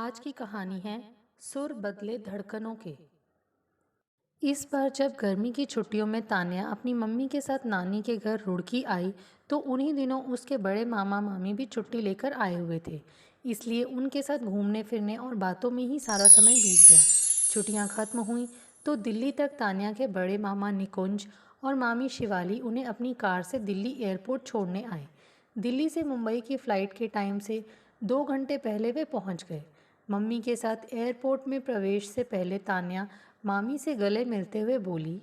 आज की कहानी है सुर बदले धड़कनों के। इस बार जब गर्मी की छुट्टियों में तान्या अपनी मम्मी के साथ नानी के घर रुड़की आई तो उन्हीं दिनों उसके बड़े मामा मामी भी छुट्टी लेकर आए हुए थे। इसलिए उनके साथ घूमने फिरने और बातों में ही सारा समय बीत गया। छुट्टियां खत्म हुई तो दिल्ली तक तान्या के बड़े मामा निकुंज और मामी शिवाली उन्हें अपनी कार से दिल्ली एयरपोर्ट छोड़ने आए। दिल्ली से मुंबई की फ़्लाइट के टाइम से 2 घंटे पहले वे पहुंच गए। मम्मी के साथ एयरपोर्ट में प्रवेश से पहले तान्या मामी से गले मिलते हुए बोली,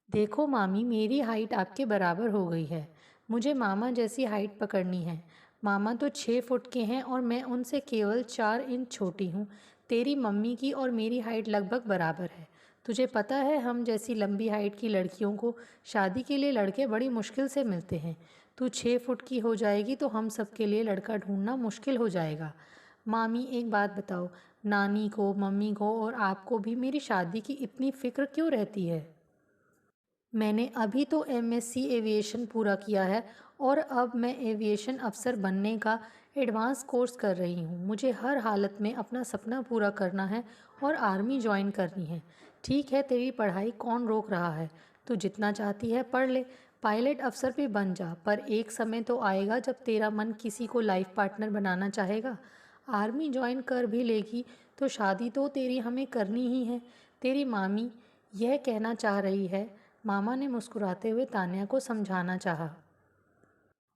देखो मामी, मेरी हाइट आपके बराबर हो गई है। मुझे मामा जैसी हाइट पकड़नी है। मामा तो 6 फुट के हैं और मैं उनसे केवल 4 इंच छोटी हूँ। तेरी मम्मी की और मेरी हाइट लगभग बराबर है। तुझे पता है हम जैसी लंबी हाइट की लड़कियों को शादी के लिए लड़के बड़ी मुश्किल से मिलते हैं। तू 6 फुट की हो जाएगी तो हम सबके लिए लड़का ढूंढना मुश्किल हो जाएगा। मामी एक बात बताओ, नानी को, मम्मी को और आपको भी मेरी शादी की इतनी फ़िक्र क्यों रहती है? मैंने अभी तो एमएससी एविएशन पूरा किया है और अब मैं एविएशन अफसर बनने का एडवांस कोर्स कर रही हूँ। मुझे हर हालत में अपना सपना पूरा करना है और आर्मी ज्वाइन करनी है। ठीक है, तेरी पढ़ाई कौन रोक रहा है? तू जितना चाहती है पढ़ ले, पायलट अफसर भी बन जा, पर एक समय तो आएगा जब तेरा मन किसी को लाइफ पार्टनर बनाना चाहेगा। आर्मी ज्वाइन कर भी लेगी तो शादी तो तेरी हमें करनी ही है। तेरी मामी यह कहना चाह रही है। मामा ने मुस्कुराते हुए तान्या को समझाना चाहा।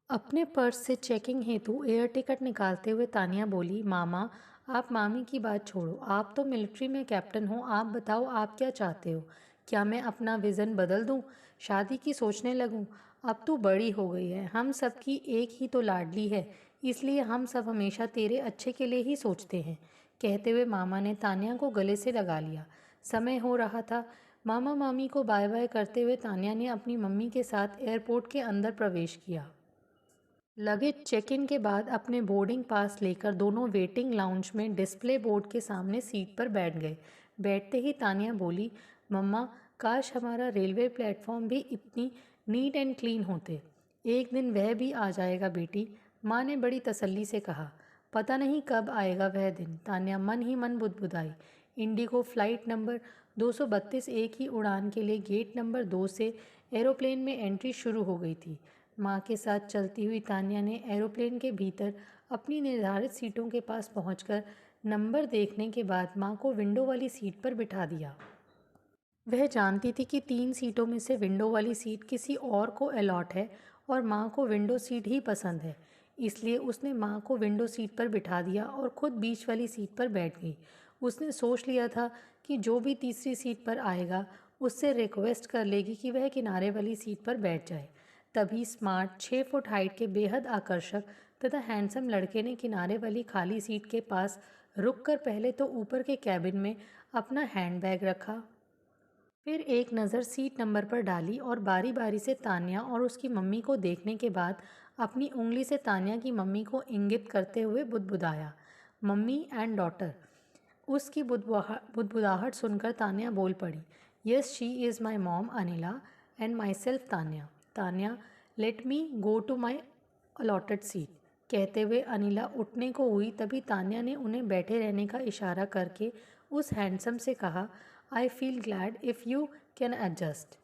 अपने पर्स से चेकिंग हेतु एयर टिकट निकालते हुए तान्या बोली, मामा आप मामी की बात छोड़ो, आप तो मिलिट्री में कैप्टन हो। आप बताओ, आप क्या चाहते हो? क्या मैं अपना विज़न बदल दूं, शादी की सोचने लगूं? अब तू बड़ी हो गई है, हम सबकी एक ही तो लाडली है, इसलिए हम सब हमेशा तेरे अच्छे के लिए ही सोचते हैं। कहते हुए मामा ने तान्या को गले से लगा लिया। समय हो रहा था। मामा मामी को बाय बाय करते हुए तान्या ने अपनी मम्मी के साथ एयरपोर्ट के अंदर प्रवेश किया। लगेज चेक इन के बाद अपने बोर्डिंग पास लेकर दोनों वेटिंग लाउंज में डिस्प्ले बोर्ड के सामने सीट पर बैठ गए। बैठते ही तान्या बोली, मम्मा काश हमारा रेलवे प्लेटफॉर्म भी इतनी नीट एंड क्लीन होते। एक दिन वह भी आ जाएगा बेटी, माँ ने बड़ी तसल्ली से कहा। पता नहीं कब आएगा वह दिन, तान्या मन ही मन बुदबुदाई। इंडिगो फ्लाइट नंबर 232 एक ही उड़ान के लिए गेट नंबर 2 से एरोप्लेन में एंट्री शुरू हो गई थी। माँ के साथ चलती हुई तान्या ने एरोप्लेन के भीतर अपनी निर्धारित सीटों के पास पहुंचकर नंबर देखने के बाद माँ को विंडो वाली सीट पर बिठा दिया। वह जानती थी कि 3 सीटों में से विंडो वाली सीट किसी और को अलॉट है और माँ को विंडो सीट ही पसंद है। इसलिए उसने माँ को विंडो सीट पर बिठा दिया और खुद बीच वाली सीट पर बैठ गई। उसने सोच लिया था कि जो भी तीसरी सीट पर आएगा उससे रिक्वेस्ट कर लेगी कि वह किनारे वाली सीट पर बैठ जाए। तभी स्मार्ट 6 फुट हाइट के बेहद आकर्षक तथा हैंडसम लड़के ने किनारे वाली खाली सीट के पास रुककर पहले तो ऊपर के कैबिन में अपना हैंडबैग रखा, फिर एक नज़र सीट नंबर पर डाली और बारी बारी से तान्या और उसकी मम्मी को देखने के बाद अपनी उंगली से तान्या की मम्मी को इंगित करते हुए बुदबुदाया, मम्मी एंड डॉटर। उसकी बुदबुदाहट सुनकर तान्या बोल पड़ी, yes she is my mom Anila and myself Tanya. Tanya let me go to my allotted seat. कहते हुए अनिला उठने को हुई तभी तान्या ने उन्हें बैठे रहने का इशारा करके उस हैंडसम से कहा, I feel glad if you can adjust.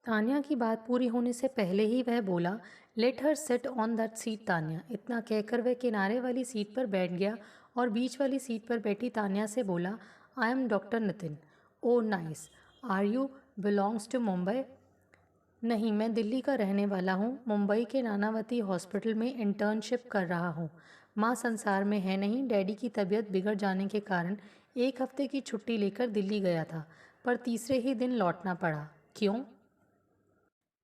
Tanya की बात पूरी होने से पहले ही वह बोला, let her sit on that seat Tanya. इतना कहकर वह किनारे वाली सीट पर बैठ गया और बीच वाली सीट पर बैठी तान्या से बोला, I am doctor Nitin. Oh nice, are you belongs to Mumbai? नहीं, मैं दिल्ली का रहने वाला हूँ। मुंबई के नानावती हॉस्पिटल में इंटर्नशिप कर रहा हूँ। माँ संसार में है नहीं, डैडी की तबीयत बिगड़ जाने के कारण 1 हफ्ते की छुट्टी लेकर दिल्ली गया था, पर तीसरे ही दिन लौटना पड़ा। क्यों?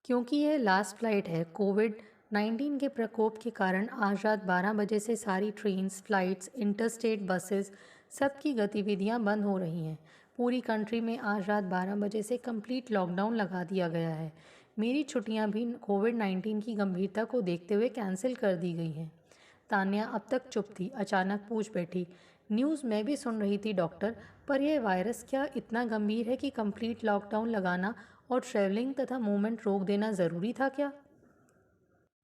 क्योंकि यह लास्ट फ्लाइट है। कोविड-19 के प्रकोप के कारण आज रात 12 बजे से सारी ट्रेन्स, फ्लाइट्स, इंटरस्टेट बसेस सबकी गतिविधियां बंद हो रही हैं। पूरी कंट्री में आज रात 12 बजे से कंप्लीट लॉकडाउन लगा दिया गया है। मेरी छुट्टियां भी कोविड-19 की गंभीरता को देखते हुए कैंसिल कर दी गई हैं। तान्या अब तक चुप थी, अचानक पूछ बैठी, न्यूज़ मैं भी सुन रही थी डॉक्टर, पर यह वायरस क्या इतना गंभीर है कि कंप्लीट लॉकडाउन लगाना और ट्रैवलिंग तथा मूवमेंट रोक देना ज़रूरी था क्या?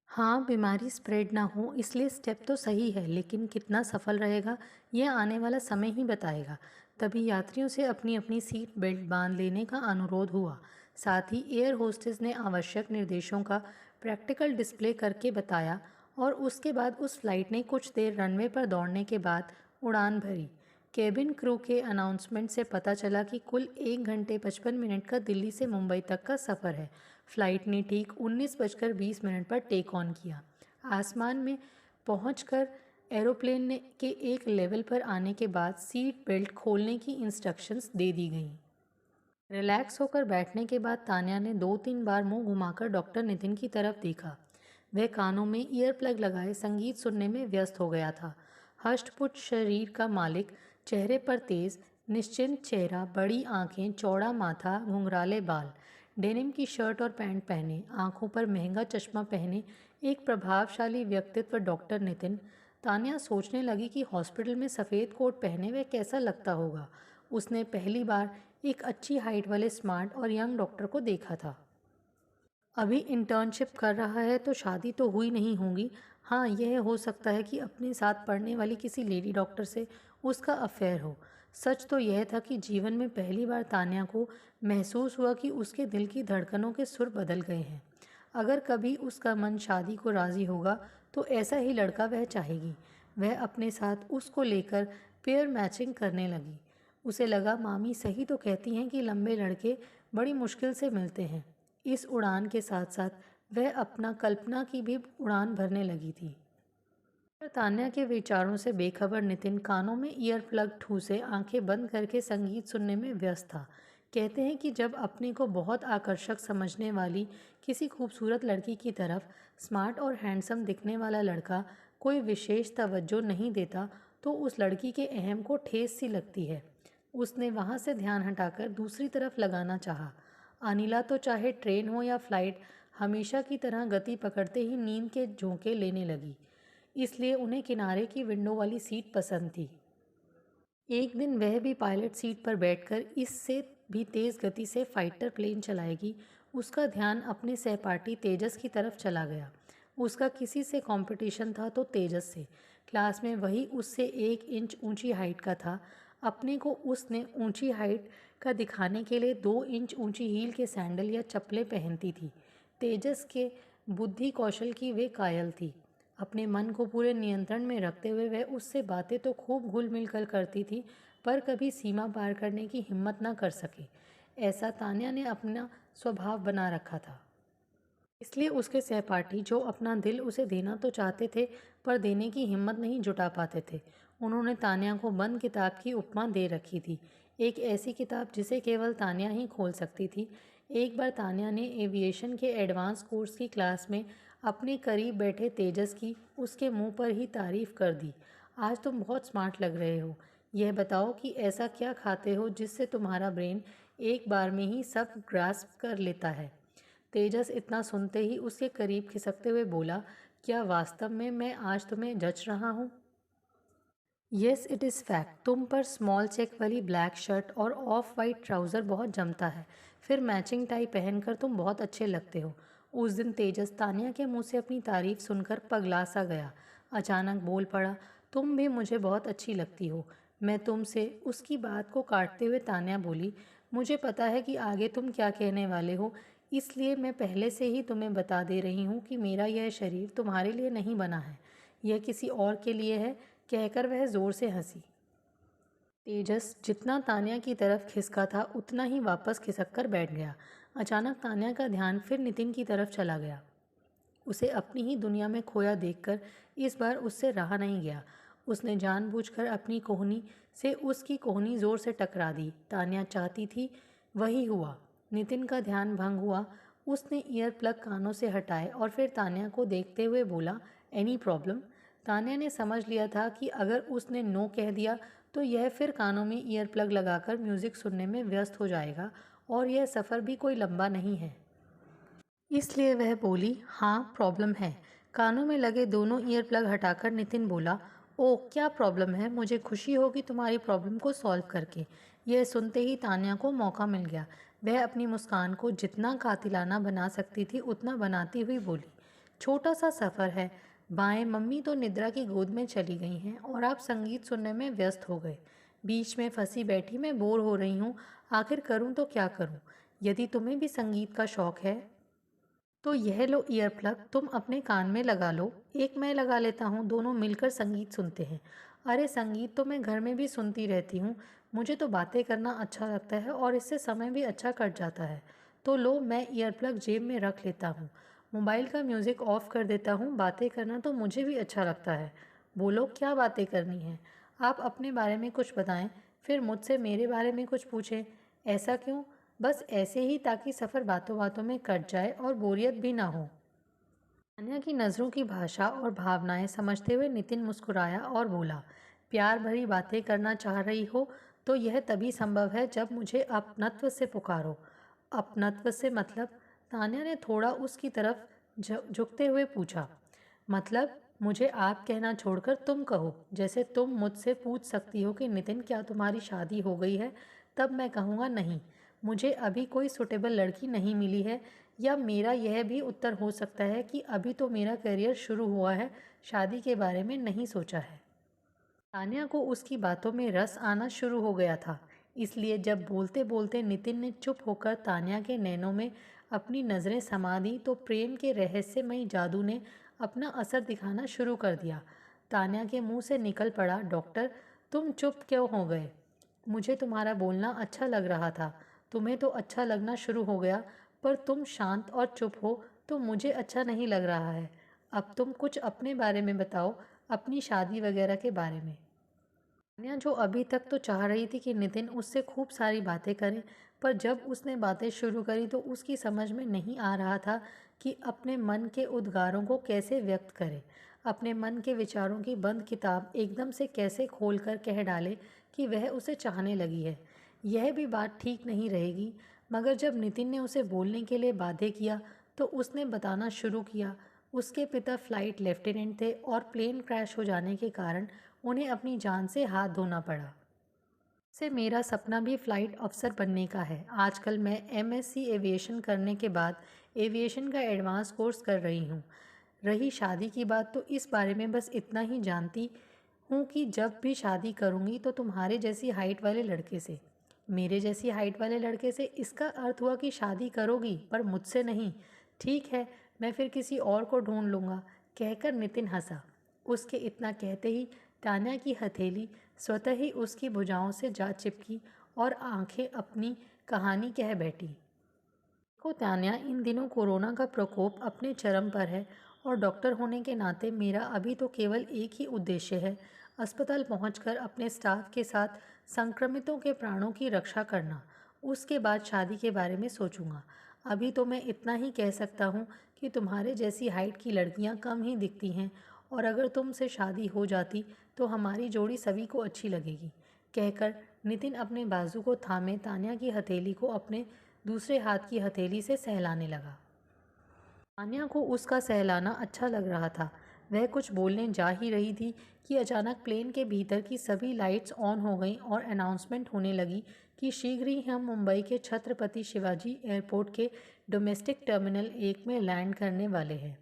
हाँ, बीमारी स्प्रेड ना हो इसलिए स्टेप तो सही है, लेकिन कितना सफल रहेगा यह आने वाला समय ही बताएगा। तभी यात्रियों से अपनी अपनी सीट बेल्ट बांध लेने का अनुरोध हुआ। साथ ही एयर होस्टेस ने आवश्यक निर्देशों का प्रैक्टिकल डिस्प्ले करके बताया और उसके बाद उस फ्लाइट ने कुछ देर रनवे पर दौड़ने के बाद उड़ान भरी। केबिन क्रू के अनाउंसमेंट से पता चला कि कुल 1 घंटे 55 मिनट का दिल्ली से मुंबई तक का सफ़र है। फ्लाइट ने ठीक 19 बजकर 20 मिनट पर टेक ऑन किया। आसमान में पहुंचकर एरोप्लेन के एक लेवल पर आने के बाद सीट बेल्ट खोलने की इंस्ट्रक्शंस दे दी गईं। रिलैक्स होकर बैठने के बाद तान्या ने 2-3 बार मुंह घुमाकर डॉक्टर नितिन की तरफ देखा। वह कानों में ईयर प्लग लगाए संगीत सुनने में व्यस्त हो गया था। हष्टपुष्ट शरीर का मालिक, चेहरे पर तेज निश्चिंत चेहरा, बड़ी आंखें, चौड़ा माथा, घुंघराले बाल, डेनिम की शर्ट और पैंट पहने, आंखों पर महंगा चश्मा पहने एक प्रभावशाली व्यक्तित्व डॉक्टर नितिन। तान्या सोचने लगी कि हॉस्पिटल में सफ़ेद कोट पहने वह कैसा लगता होगा। उसने पहली बार एक अच्छी हाइट वाले स्मार्ट और यंग डॉक्टर को देखा था। अभी इंटर्नशिप कर रहा है तो शादी तो हुई नहीं होगी। हाँ, यह हो सकता है कि अपने साथ पढ़ने वाली किसी लेडी डॉक्टर से उसका अफेयर हो। सच तो यह था कि जीवन में पहली बार तान्या को महसूस हुआ कि उसके दिल की धड़कनों के सुर बदल गए हैं। अगर कभी उसका मन शादी को राज़ी होगा तो ऐसा ही लड़का वह चाहेगी। वह अपने साथ उसको लेकर पेयर मैचिंग करने लगी। उसे लगा मामी सही तो कहती हैं कि लंबे लड़के बड़ी मुश्किल से मिलते हैं। इस उड़ान के साथ साथ वह अपना कल्पना की भी उड़ान भरने लगी थी। पर तान्या के विचारों से बेखबर नितिन कानों में ईयर प्लग ठूसे आंखें बंद करके संगीत सुनने में व्यस्त था। कहते हैं कि जब अपने को बहुत आकर्षक समझने वाली किसी खूबसूरत लड़की की तरफ स्मार्ट और हैंडसम दिखने वाला लड़का कोई विशेष तवज्जो नहीं देता तो उस लड़की के अहम को ठेस सी लगती है। उसने वहाँ से ध्यान हटाकर दूसरी तरफ लगाना चाहा। अनिला तो चाहे ट्रेन हो या फ्लाइट हमेशा की तरह गति पकड़ते ही नींद के झोंके लेने लगी। इसलिए उन्हें किनारे की विंडो वाली सीट पसंद थी। एक दिन वह भी पायलट सीट पर बैठकर इससे भी तेज़ गति से फाइटर प्लेन चलाएगी। उसका ध्यान अपने सहपाठी तेजस की तरफ चला गया। उसका किसी से कंपटीशन था तो तेजस से। क्लास में वही उससे 1 इंच ऊंची हाइट का था। अपने को उसने ऊंची हाइट का दिखाने के लिए 2 इंच ऊंची हील के सैंडल या चप्पलें पहनती थी। तेजस के बुद्धि कौशल की वे कायल थी। अपने मन को पूरे नियंत्रण में रखते हुए वह उससे बातें तो खूब घुल मिल कर करती थी, पर कभी सीमा पार करने की हिम्मत न कर सके। ऐसा तान्या ने अपना स्वभाव बना रखा था। इसलिए उसके सहपाठी जो अपना दिल उसे देना तो चाहते थे पर देने की हिम्मत नहीं जुटा पाते थे। उन्होंने तान्या को बंद किताब की उपमा दे रखी थी, एक ऐसी किताब जिसे केवल तान्या ही खोल सकती थी। एक बार तान्या ने एविएशन के एडवांस कोर्स की क्लास में अपने करीब बैठे तेजस की उसके मुंह पर ही तारीफ कर दी। आज तुम बहुत स्मार्ट लग रहे हो। यह बताओ कि ऐसा क्या खाते हो जिससे तुम्हारा ब्रेन एक बार में ही सब ग्रास्प कर लेता है। तेजस इतना सुनते ही उसके करीब खिसकते हुए बोला, क्या वास्तव में मैं आज तुम्हें जच रहा हूँ? Yes, it is fact. तुम पर स्मॉल चेक वाली ब्लैक शर्ट और ऑफ वाइट ट्राउज़र बहुत जमता है। फिर मैचिंग टाई पहनकर तुम बहुत अच्छे लगते हो। उस दिन तेजस तान्या के मुंह से अपनी तारीफ सुनकर पगला सा गया। अचानक बोल पड़ा, तुम भी मुझे बहुत अच्छी लगती हो। मैं तुमसे उसकी बात को काटते हुए तान्या बोली, मुझे पता है कि आगे तुम क्या कहने वाले हो, इसलिए मैं पहले से ही तुम्हें बता दे रही हूँ कि मेरा यह शरीर तुम्हारे लिए नहीं बना है, यह किसी और के लिए है। कहकर वह जोर से हंसी। तेजस जितना तान्या की तरफ खिसका था उतना ही वापस खिसक कर बैठ गया। अचानक तान्या का ध्यान फिर नितिन की तरफ चला गया। उसे अपनी ही दुनिया में खोया देखकर इस बार उससे रहा नहीं गया। उसने जानबूझकर अपनी कोहनी से उसकी कोहनी जोर से टकरा दी। तान्या चाहती थी वही हुआ। नितिन का ध्यान भंग हुआ। उसने ईयर प्लग कानों से हटाए और फिर तान्या को देखते हुए बोला, एनी प्रॉब्लम? तान्या ने समझ लिया था कि अगर उसने नो कह दिया तो यह फिर कानों में ईयर प्लग लगाकर म्यूज़िक सुनने में व्यस्त हो जाएगा और यह सफ़र भी कोई लंबा नहीं है। इसलिए वह बोली, हाँ प्रॉब्लम है। कानों में लगे दोनों ईयर प्लग हटाकर नितिन बोला, ओह क्या प्रॉब्लम है, मुझे खुशी होगी तुम्हारी प्रॉब्लम को सॉल्व करके। यह सुनते ही तान्या को मौका मिल गया। वह अपनी मुस्कान को जितना कातिलाना बना सकती थी उतना बनाती हुई बोली, छोटा सा सफ़र है। बाएं मम्मी तो निद्रा की गोद में चली गई हैं और आप संगीत सुनने में व्यस्त हो गए। बीच में फंसी बैठी मैं बोर हो रही हूँ। आखिर करूँ तो क्या करूँ? यदि तुम्हें भी संगीत का शौक है तो यह लो ईयर प्लग, तुम अपने कान में लगा लो। एक मैं लगा लेता हूँ, दोनों मिलकर संगीत सुनते हैं। अरे संगीत तो मैं घर में भी सुनती रहती हूँ। मुझे तो बातें करना अच्छा लगता है और इससे समय भी अच्छा कट जाता है। तो लो, मैं ईयर प्लग जेब में रख लेता हूँ। मोबाइल का म्यूज़िक ऑफ कर देता हूँ। बातें करना तो मुझे भी अच्छा लगता है। बोलो, क्या बातें करनी है? आप अपने बारे में कुछ बताएं, फिर मुझसे मेरे बारे में कुछ पूछें। ऐसा क्यों? बस ऐसे ही, ताकि सफ़र बातों बातों में कट जाए और बोरियत भी ना हो। तान्या की नज़रों की भाषा और भावनाएं समझते हुए नितिन मुस्कुराया और बोला, प्यार भरी बातें करना चाह रही हो तो यह तभी संभव है जब मुझे अपनत्व से पुकारो। अपनत्व से मतलब? तान्या ने थोड़ा उसकी तरफ झुकते हुए पूछा। मतलब मुझे आप कहना छोड़कर तुम कहो। जैसे तुम मुझसे पूछ सकती हो कि नितिन, क्या तुम्हारी शादी हो गई है? तब मैं कहूँगा नहीं, मुझे अभी कोई सुटेबल लड़की नहीं मिली है। या मेरा यह भी उत्तर हो सकता है कि अभी तो मेरा करियर शुरू हुआ है, शादी के बारे में नहीं सोचा है। तान्या को उसकी बातों में रस आना शुरू हो गया था। इसलिए जब बोलते बोलते नितिन ने चुप होकर तान्या के नैनों में अपनी नज़रें समा दी तो प्रेम के रहस्यमयी जादू ने अपना असर दिखाना शुरू कर दिया। तान्या के मुंह से निकल पड़ा, डॉक्टर, तुम चुप क्यों हो गए? मुझे तुम्हारा बोलना अच्छा लग रहा था। तुम्हें तो अच्छा लगना शुरू हो गया, पर तुम शांत और चुप हो तो मुझे अच्छा नहीं लग रहा है। अब तुम कुछ अपने बारे में बताओ, अपनी शादी वगैरह के बारे में। तान्या, जो अभी तक तो चाह रही थी कि नितिन उससे खूब सारी बातें करे, पर जब उसने बातें शुरू करी तो उसकी समझ में नहीं आ रहा था कि अपने मन के उद्गारों को कैसे व्यक्त करे। अपने मन के विचारों की बंद किताब एकदम से कैसे खोलकर कह डाले कि वह उसे चाहने लगी है। यह भी बात ठीक नहीं रहेगी। मगर जब नितिन ने उसे बोलने के लिए बाध्य किया तो उसने बताना शुरू किया। उसके पिता फ्लाइट लेफ्टिनेंट थे और प्लेन क्रैश हो जाने के कारण उन्हें अपनी जान से हाथ धोना पड़ा। से मेरा सपना भी फ़्लाइट अफ़सर बनने का है। आजकल मैं एमएससी एविएशन करने के बाद एविएशन का एडवांस कोर्स कर रही हूँ। रही शादी की बात, तो इस बारे में बस इतना ही जानती हूँ कि जब भी शादी करूँगी तो तुम्हारे जैसी हाइट वाले लड़के से। मेरे जैसी हाइट वाले लड़के से? इसका अर्थ हुआ कि शादी करोगी, पर मुझसे नहीं। ठीक है, मैं फिर किसी और को ढूंढ लूँगा, कहकर नितिन हंसा। उसके इतना कहते ही तान्या की हथेली स्वतः ही उसकी भुजाओं से जा चिपकी और आंखें अपनी कहानी कह बैठी। देखो तान्या, इन दिनों कोरोना का प्रकोप अपने चरम पर है और डॉक्टर होने के नाते मेरा अभी तो केवल एक ही उद्देश्य है, अस्पताल पहुंचकर अपने स्टाफ के साथ संक्रमितों के प्राणों की रक्षा करना। उसके बाद शादी के बारे में सोचूंगा। अभी तो मैं इतना ही कह सकता हूँ कि तुम्हारे जैसी हाइट की लड़कियाँ कम ही दिखती हैं और अगर तुमसे शादी हो जाती तो हमारी जोड़ी सभी को अच्छी लगेगी। कहकर नितिन अपने बाजू को थामे तान्या की हथेली को अपने दूसरे हाथ की हथेली से सहलाने लगा। तान्या को उसका सहलाना अच्छा लग रहा था। वह कुछ बोलने जा ही रही थी कि अचानक प्लेन के भीतर की सभी लाइट्स ऑन हो गईं और अनाउंसमेंट होने लगी कि शीघ्र ही हम मुंबई के छत्रपति शिवाजी एयरपोर्ट के डोमेस्टिक टर्मिनल 1 में लैंड करने वाले हैं।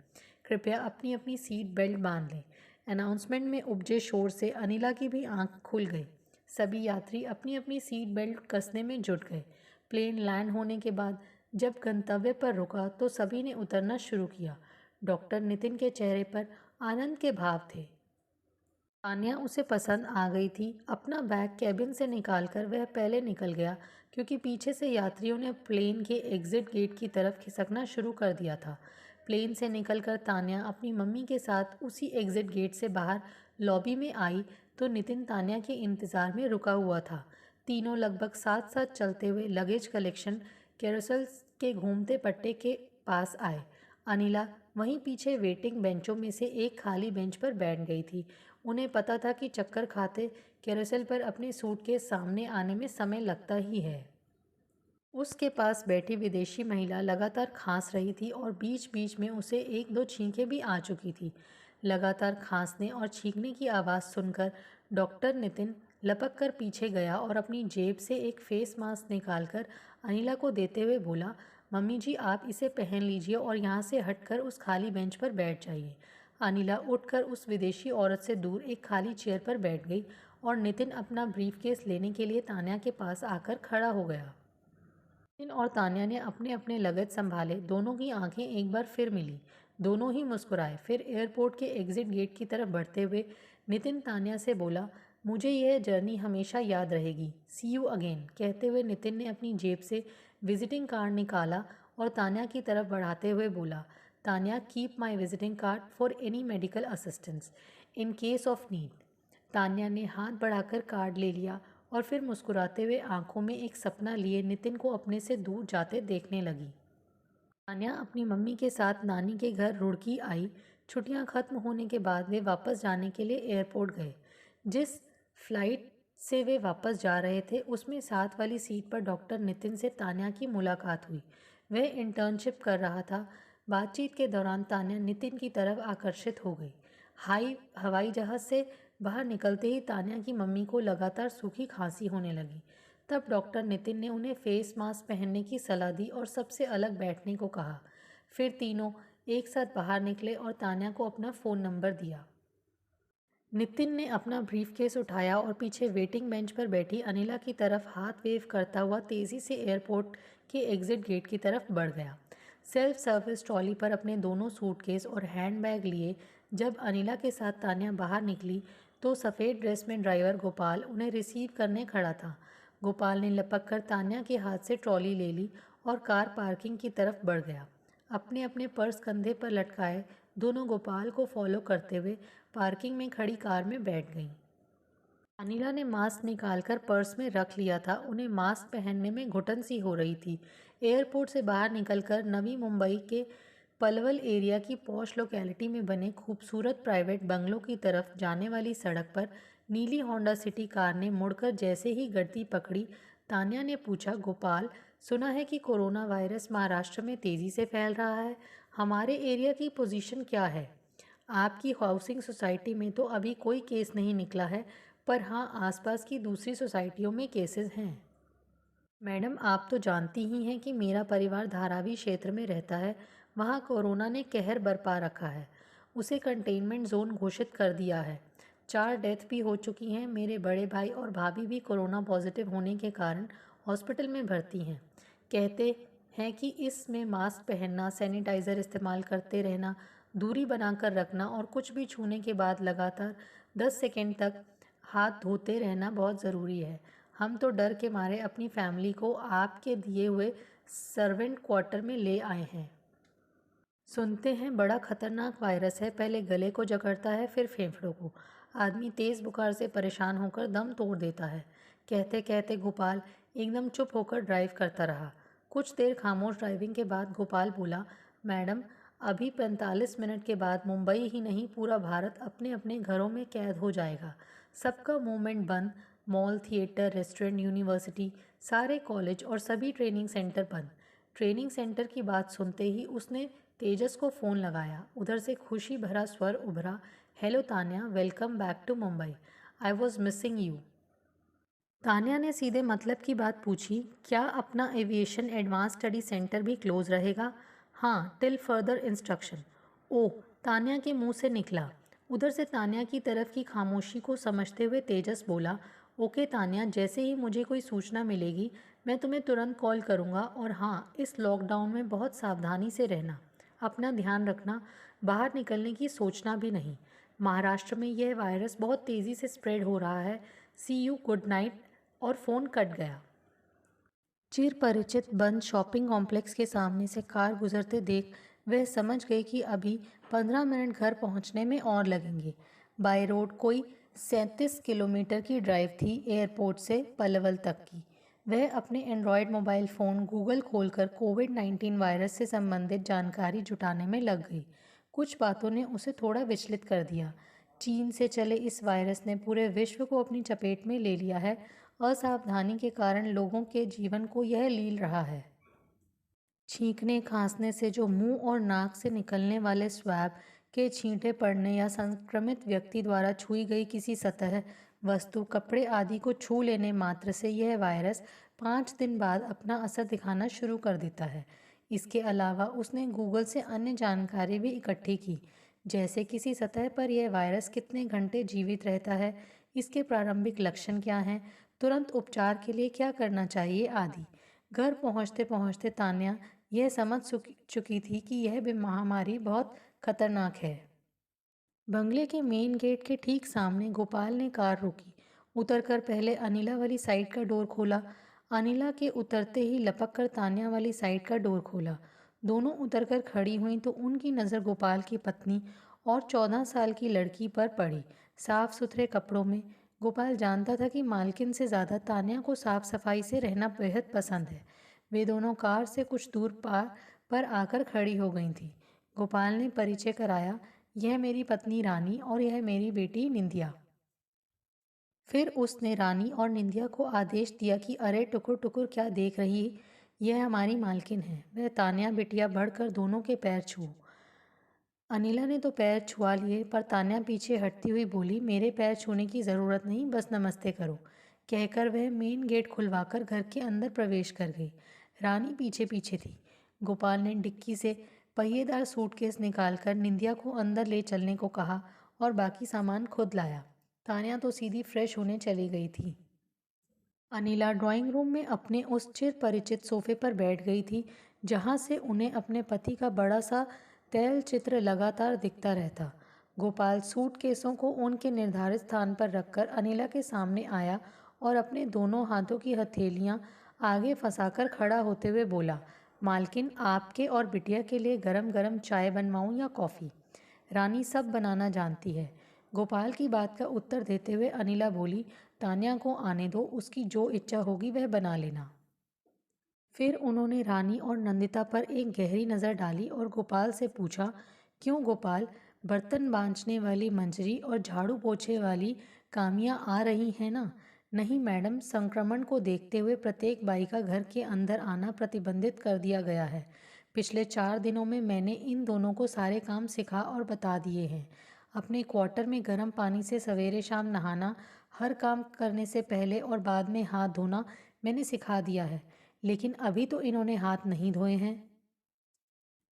कृपया अपनी अपनी सीट बेल्ट बांध लें। अनाउंसमेंट में उपजे शोर से अनिला की भी आंख खुल गई। सभी यात्री अपनी अपनी सीट बेल्ट कसने में जुट गए। प्लेन लैंड होने के बाद जब गंतव्य पर रुका तो सभी ने उतरना शुरू किया। डॉक्टर नितिन के चेहरे पर आनंद के भाव थे। तान्या उसे पसंद आ गई थी। अपना बैग कैबिन से निकालकर वह पहले निकल गया, क्योंकि पीछे से यात्रियों ने प्लेन के एग्जिट गेट की तरफ खिसकना शुरू कर दिया था। प्लेन से निकलकर तान्या अपनी मम्मी के साथ उसी एग्जिट गेट से बाहर लॉबी में आई तो नितिन तान्या के इंतज़ार में रुका हुआ था। तीनों लगभग साथ साथ चलते हुए लगेज कलेक्शन कैरोसेल के घूमते पट्टे के पास आए। अनिला वहीं पीछे वेटिंग बेंचों में से एक खाली बेंच पर बैठ गई थी। उन्हें पता था कि चक्कर खाते कैरोसेल पर अपने सूटकेस सामने आने में समय लगता ही है। उसके पास बैठी विदेशी महिला लगातार खांस रही थी और बीच बीच में उसे एक दो छींकें भी आ चुकी थी। लगातार खांसने और छींकने की आवाज़ सुनकर डॉक्टर नितिन लपक कर पीछे गया और अपनी जेब से एक फेस मास्क निकालकर अनिला को देते हुए बोला, मम्मी जी आप इसे पहन लीजिए और यहाँ से हटकर उस खाली बेंच पर बैठ जाइए। अनिला उठकर उस विदेशी औरत से दूर एक खाली चेयर पर बैठ गई और नितिन अपना ब्रीफकेस लेने के लिए तान्या के पास आकर खड़ा हो गया। नितिन और तान्या ने अपने अपने लगेज संभाले। दोनों की आंखें एक बार फिर मिली। दोनों ही मुस्कुराए। फिर एयरपोर्ट के एग्जिट गेट की तरफ बढ़ते हुए नितिन तान्या से बोला, मुझे यह जर्नी हमेशा याद रहेगी। सी यू अगेन। कहते हुए नितिन ने अपनी जेब से विजिटिंग कार्ड निकाला और तान्या की तरफ बढ़ाते हुए बोला, Tanya keep my visiting card for any medical assistance in case of need. Tanya ने हाथ बढ़ाकर कार्ड ले लिया और फिर मुस्कुराते हुए आंखों में एक सपना लिए नितिन को अपने से दूर जाते देखने लगी। तान्या अपनी मम्मी के साथ नानी के घर रुड़की आई। छुट्टियां खत्म होने के बाद वे वापस जाने के लिए एयरपोर्ट गए। जिस फ्लाइट से वे वापस जा रहे थे उसमें साथ वाली सीट पर डॉक्टर नितिन से तान्या की मुलाकात हुई। वह इंटर्नशिप कर रहा था। बातचीत के दौरान तान्या नितिन की तरफ आकर्षित हो गई। हवाई जहाज़ से बाहर निकलते ही तान्या की मम्मी को लगातार सूखी खांसी होने लगी। तब डॉक्टर नितिन ने उन्हें फेस मास्क पहनने की सलाह दी और सबसे अलग बैठने को कहा। फिर तीनों एक साथ बाहर निकले और तान्या को अपना फ़ोन नंबर दिया। नितिन ने अपना ब्रीफकेस उठाया और पीछे वेटिंग बेंच पर बैठी अनिला की तरफ हाथ वेव करता हुआ तेज़ी से एयरपोर्ट के एग्जिट गेट की तरफ बढ़ गया। सेल्फ सर्विस ट्रॉली पर अपने दोनों सूटकेस और हैंडबैग लिए जब अनिला के साथ तान्या बाहर निकली तो सफ़ेद ड्रेस में ड्राइवर गोपाल उन्हें रिसीव करने खड़ा था। गोपाल ने लपक कर तान्या के हाथ से ट्रॉली ले ली और कार पार्किंग की तरफ बढ़ गया। अपने अपने पर्स कंधे पर लटकाए दोनों गोपाल को फॉलो करते हुए पार्किंग में खड़ी कार में बैठ गईं। अनिला ने मास्क निकालकर पर्स में रख लिया था। उन्हें मास्क पहनने में घुटन सी हो रही थी। एयरपोर्ट से बाहर निकलकर नवी मुंबई के पलवल एरिया की पॉश लोकेलिटी में बने खूबसूरत प्राइवेट बंगलों की तरफ जाने वाली सड़क पर नीली होंडा सिटी कार ने मुड़कर जैसे ही गति पकड़ी, तान्या ने पूछा, गोपाल, सुना है कि कोरोना वायरस महाराष्ट्र में तेज़ी से फैल रहा है। हमारे एरिया की पोजीशन क्या है? आपकी हाउसिंग सोसाइटी में तो अभी कोई केस नहीं निकला है, पर हाँ आसपास की दूसरी सोसाइटियों में केसेस हैं। मैडम आप तो जानती ही हैं कि मेरा परिवार धारावी क्षेत्र में रहता है। वहाँ कोरोना ने कहर बरपा रखा है। उसे कंटेनमेंट जोन घोषित कर दिया है। 4 डेथ भी हो चुकी हैं। मेरे बड़े भाई और भाभी भी कोरोना पॉजिटिव होने के कारण हॉस्पिटल में भर्ती हैं। कहते हैं कि इसमें मास्क पहनना, सैनिटाइज़र इस्तेमाल करते रहना, दूरी बनाकर रखना और कुछ भी छूने के बाद लगातार 10 सेकेंड तक हाथ धोते रहना बहुत ज़रूरी है। हम तो डर के मारे अपनी फैमिली को आपके दिए हुए सर्वेंट क्वार्टर में ले आए हैं। सुनते हैं बड़ा खतरनाक वायरस है। पहले गले को जकड़ता है, फिर फेफड़ों को। आदमी तेज़ बुखार से परेशान होकर दम तोड़ देता है। कहते कहते गोपाल एकदम चुप होकर ड्राइव करता रहा। कुछ देर खामोश ड्राइविंग के बाद गोपाल बोला, मैडम अभी 45 मिनट के बाद मुंबई ही नहीं पूरा भारत अपने अपने घरों में कैद हो जाएगा। सबका मूवमेंट बंद। मॉल, थिएटर, रेस्टोरेंट, यूनिवर्सिटी, सारे कॉलेज और सभी ट्रेनिंग सेंटर बंद। ट्रेनिंग सेंटर की बात सुनते ही उसने तेजस को फ़ोन लगाया। उधर से खुशी भरा स्वर उभरा, hello Tanya, welcome back to Mumbai. I was missing you. Tanya ने सीधे मतलब की बात पूछी, क्या अपना एविएशन एडवांस स्टडी सेंटर भी क्लोज रहेगा? हाँ, till further instruction. Oh, Tanya के मुंह से निकला। उधर से तान्या की तरफ की खामोशी को समझते हुए तेजस बोला, ओके तान्या, जैसे ही मुझे कोई सूचना मिलेगी मैं तुम्हें तुरंत कॉल करूँगा। और हाँ, इस लॉकडाउन में बहुत सावधानी से रहना, अपना ध्यान रखना, बाहर निकलने की सोचना भी नहीं। महाराष्ट्र में यह वायरस बहुत तेज़ी से स्प्रेड हो रहा है। सी यू, गुड नाइट। और फ़ोन कट गया। चिर परिचित बंद शॉपिंग कॉम्प्लेक्स के सामने से कार गुजरते देख वह समझ गई कि अभी 15 मिनट घर पहुंचने में और लगेंगे। बाय रोड कोई 37 किलोमीटर की ड्राइव थी एयरपोर्ट से पलवल तक की। वह अपने एंड्रॉयड मोबाइल फ़ोन गूगल खोलकर कोविड-19 वायरस से संबंधित जानकारी जुटाने में लग गई। कुछ बातों ने उसे थोड़ा विचलित कर दिया। चीन से चले इस वायरस ने पूरे विश्व को अपनी चपेट में ले लिया है। असावधानी के कारण लोगों के जीवन को यह लील रहा है। छींकने खांसने से जो मुंह और नाक से निकलने वाले स्वैब के छींटे पड़ने या संक्रमित व्यक्ति द्वारा छुई गई किसी सतह, वस्तु, कपड़े आदि को छू लेने मात्र से यह वायरस 5 दिन बाद अपना असर दिखाना शुरू कर देता है। इसके अलावा उसने गूगल से अन्य जानकारी भी इकट्ठी की, जैसे किसी सतह पर यह वायरस कितने घंटे जीवित रहता है, इसके प्रारंभिक लक्षण क्या हैं, तुरंत उपचार के लिए क्या करना चाहिए आदि। घर पहुंचते पहुंचते तान्या यह समझ चुकी थी कि यह महामारी बहुत खतरनाक है। बंगले के मेन गेट के ठीक सामने गोपाल ने कार रोकी। उतरकर पहले अनिला वाली साइड का डोर खोला। अनिला के उतरते ही लपक कर तान्या वाली साइड का डोर खोला। दोनों उतरकर खड़ी हुईं तो उनकी नज़र गोपाल की पत्नी और 14 साल की लड़की पर पड़ी, साफ सुथरे कपड़ों में। गोपाल जानता था कि मालकिन से ज़्यादा तान्या को साफ सफाई से रहना बेहद पसंद है। वे दोनों कार से कुछ दूर पार पर आकर खड़ी हो गई थी। गोपाल ने परिचय कराया, यह मेरी पत्नी रानी और यह मेरी बेटी निंदिया। फिर उसने रानी और निंदिया को आदेश दिया कि अरे टुकुर टुकुर क्या देख रही, यह हमारी मालकिन है। वह तान्या बिटिया बढ़कर दोनों के पैर छुओ। अनिला ने तो पैर छुआ लिए, पर तान्या पीछे हटती हुई बोली, मेरे पैर छूने की ज़रूरत नहीं, बस नमस्ते करो। कहकर वह मेन गेट खुलवाकर घर के अंदर प्रवेश कर गई। रानी पीछे पीछे थी। गोपाल ने डिक्की से पहिएदार सूटकेस निकालकर निंदिया को अंदर ले चलने को कहा और बाकी सामान खुद लाया। तान्या तो सीधी फ्रेश होने चली गई थी। अनिला ड्राइंग रूम में अपने उस चिर परिचित सोफे पर बैठ गई थी, जहां से उन्हें अपने पति का बड़ा सा तैल चित्र लगातार दिखता रहता। गोपाल सूटकेसों को उनके निर्धारित स्थान पर रखकर अनिला के सामने आया और अपने दोनों हाथों की हथेलियां आगे फंसाकर खड़ा होते हुए बोला, मालकिन, आपके और बिटिया के लिए गरम गरम चाय बनवाऊं या कॉफ़ी? रानी सब बनाना जानती है। गोपाल की बात का उत्तर देते हुए अनिला बोली, तान्या को आने दो, उसकी जो इच्छा होगी वह बना लेना। फिर उन्होंने रानी और नंदिता पर एक गहरी नज़र डाली और गोपाल से पूछा, क्यों गोपाल, बर्तन बांचने वाली मंजरी और झाड़ू पोछे वाली कामियाँ आ रही हैं ना? नहीं मैडम, संक्रमण को देखते हुए प्रत्येक बाई का घर के अंदर आना प्रतिबंधित कर दिया गया है। पिछले 4 दिनों में मैंने इन दोनों को सारे काम सिखा और बता दिए हैं। अपने क्वार्टर में गर्म पानी से सवेरे शाम नहाना, हर काम करने से पहले और बाद में हाथ धोना मैंने सिखा दिया है, लेकिन अभी तो इन्होंने हाथ नहीं धोए हैं।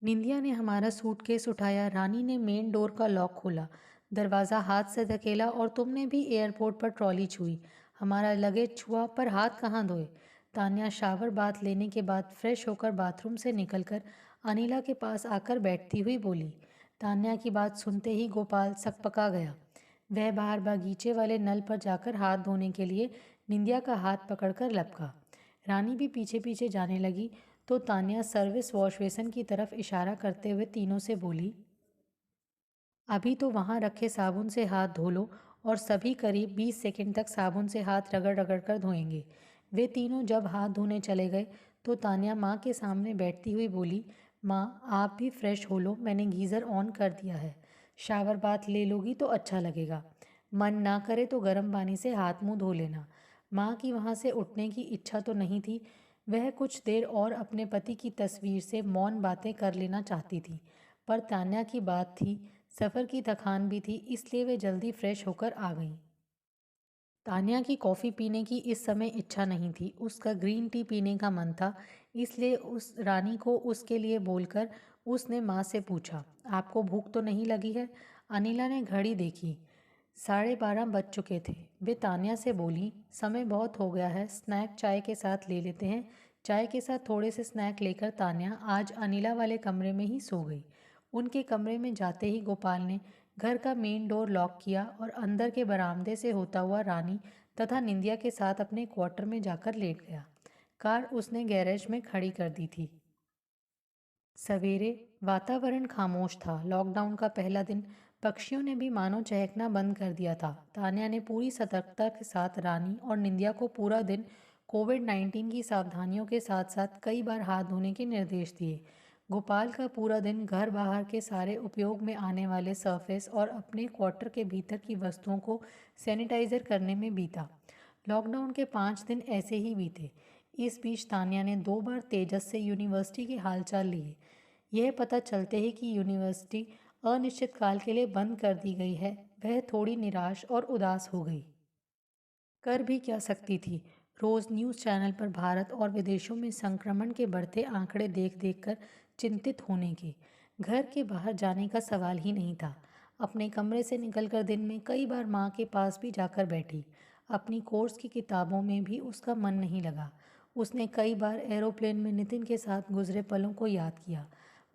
निंदिया ने हमारा सूटकेस उठाया, रानी ने मेन डोर का लॉक खोला, दरवाज़ा हाथ से धकेला और तुमने भी एयरपोर्ट पर ट्रॉली छुई, हमारा लगेज छुआ, पर हाथ कहाँ धोए? तान्या शावर बाथ लेने के बाद फ्रेश होकर बाथरूम से निकलकर अनिला के पास आकर बैठती हुई बोली। तान्या की बात सुनते ही गोपाल सकपका गया। वह बाहर बागीचे वाले नल पर जाकर हाथ धोने के लिए निंदिया का हाथ पकड़कर लपका। रानी भी पीछे पीछे जाने लगी तो तान्या सर्विस वॉश बेसिन की तरफ इशारा करते हुए तीनों से बोली, अभी तो वहाँ रखे साबुन से हाथ धो लो, और सभी करीब 20 सेकंड तक साबुन से हाथ रगड़ रगड़ कर धोएंगे। वे तीनों जब हाथ धोने चले गए तो तान्या माँ के सामने बैठती हुई बोली, माँ आप भी फ्रेश हो लो, मैंने गीज़र ऑन कर दिया है। शावर बात ले लोगी तो अच्छा लगेगा। मन ना करे तो गर्म पानी से हाथ मुंह धो लेना। माँ की वहाँ से उठने की इच्छा तो नहीं थी। वह कुछ देर और अपने पति की तस्वीर से मौन बातें कर लेना चाहती थी, पर तान्या की बात थी, सफ़र की थकान भी थी, इसलिए वे जल्दी फ्रेश होकर आ गईं। तान्या की कॉफ़ी पीने की इस समय इच्छा नहीं थी, उसका ग्रीन टी पीने का मन था। इसलिए उस रानी को उसके लिए बोलकर उसने माँ से पूछा, आपको भूख तो नहीं लगी है? अनिला ने घड़ी देखी, 12:30 बज चुके थे। वे तान्या से बोली, समय बहुत हो गया है, स्नैक चाय के साथ ले लेते हैं। चाय के साथ थोड़े से स्नैक लेकर तान्या आज अनिला वाले कमरे में ही सो गई। उनके कमरे में जाते ही गोपाल ने घर का मेन डोर लॉक किया और अंदर के बरामदे से होता हुआ रानी तथा निंदिया के साथ अपने क्वार्टर में जाकर लेट गया। कार उसने गैरेज में खड़ी कर दी थी। सवेरे वातावरण खामोश था। लॉकडाउन का पहला दिन, पक्षियों ने भी मानो चहकना बंद कर दिया था। तान्या ने पूरी सतर्कता के साथ रानी और निंदिया को पूरा दिन कोविड-19 की सावधानियों के साथ साथ कई बार हाथ धोने के निर्देश दिए। गोपाल का पूरा दिन घर बाहर के सारे उपयोग में आने वाले सरफेस और अपने क्वार्टर के भीतर की वस्तुओं को सैनिटाइजर करने में बीता। लॉकडाउन के 5 दिन ऐसे ही बीते। इस बीच तान्या ने 2 बार तेजस से यूनिवर्सिटी के हालचाल लिए। यह पता चलते ही कि यूनिवर्सिटी अनिश्चित काल के लिए बंद कर दी गई है, वह थोड़ी निराश और उदास हो गई। कर भी क्या सकती थी? रोज़ न्यूज़ चैनल पर भारत और विदेशों में संक्रमण के बढ़ते आंकड़े देख देख कर चिंतित होने के। घर के बाहर जाने का सवाल ही नहीं था। अपने कमरे से निकलकर दिन में कई बार माँ के पास भी जाकर बैठी। अपनी कोर्स की किताबों में भी उसका मन नहीं लगा। उसने कई बार एरोप्लेन में नितिन के साथ गुजरे पलों को याद किया।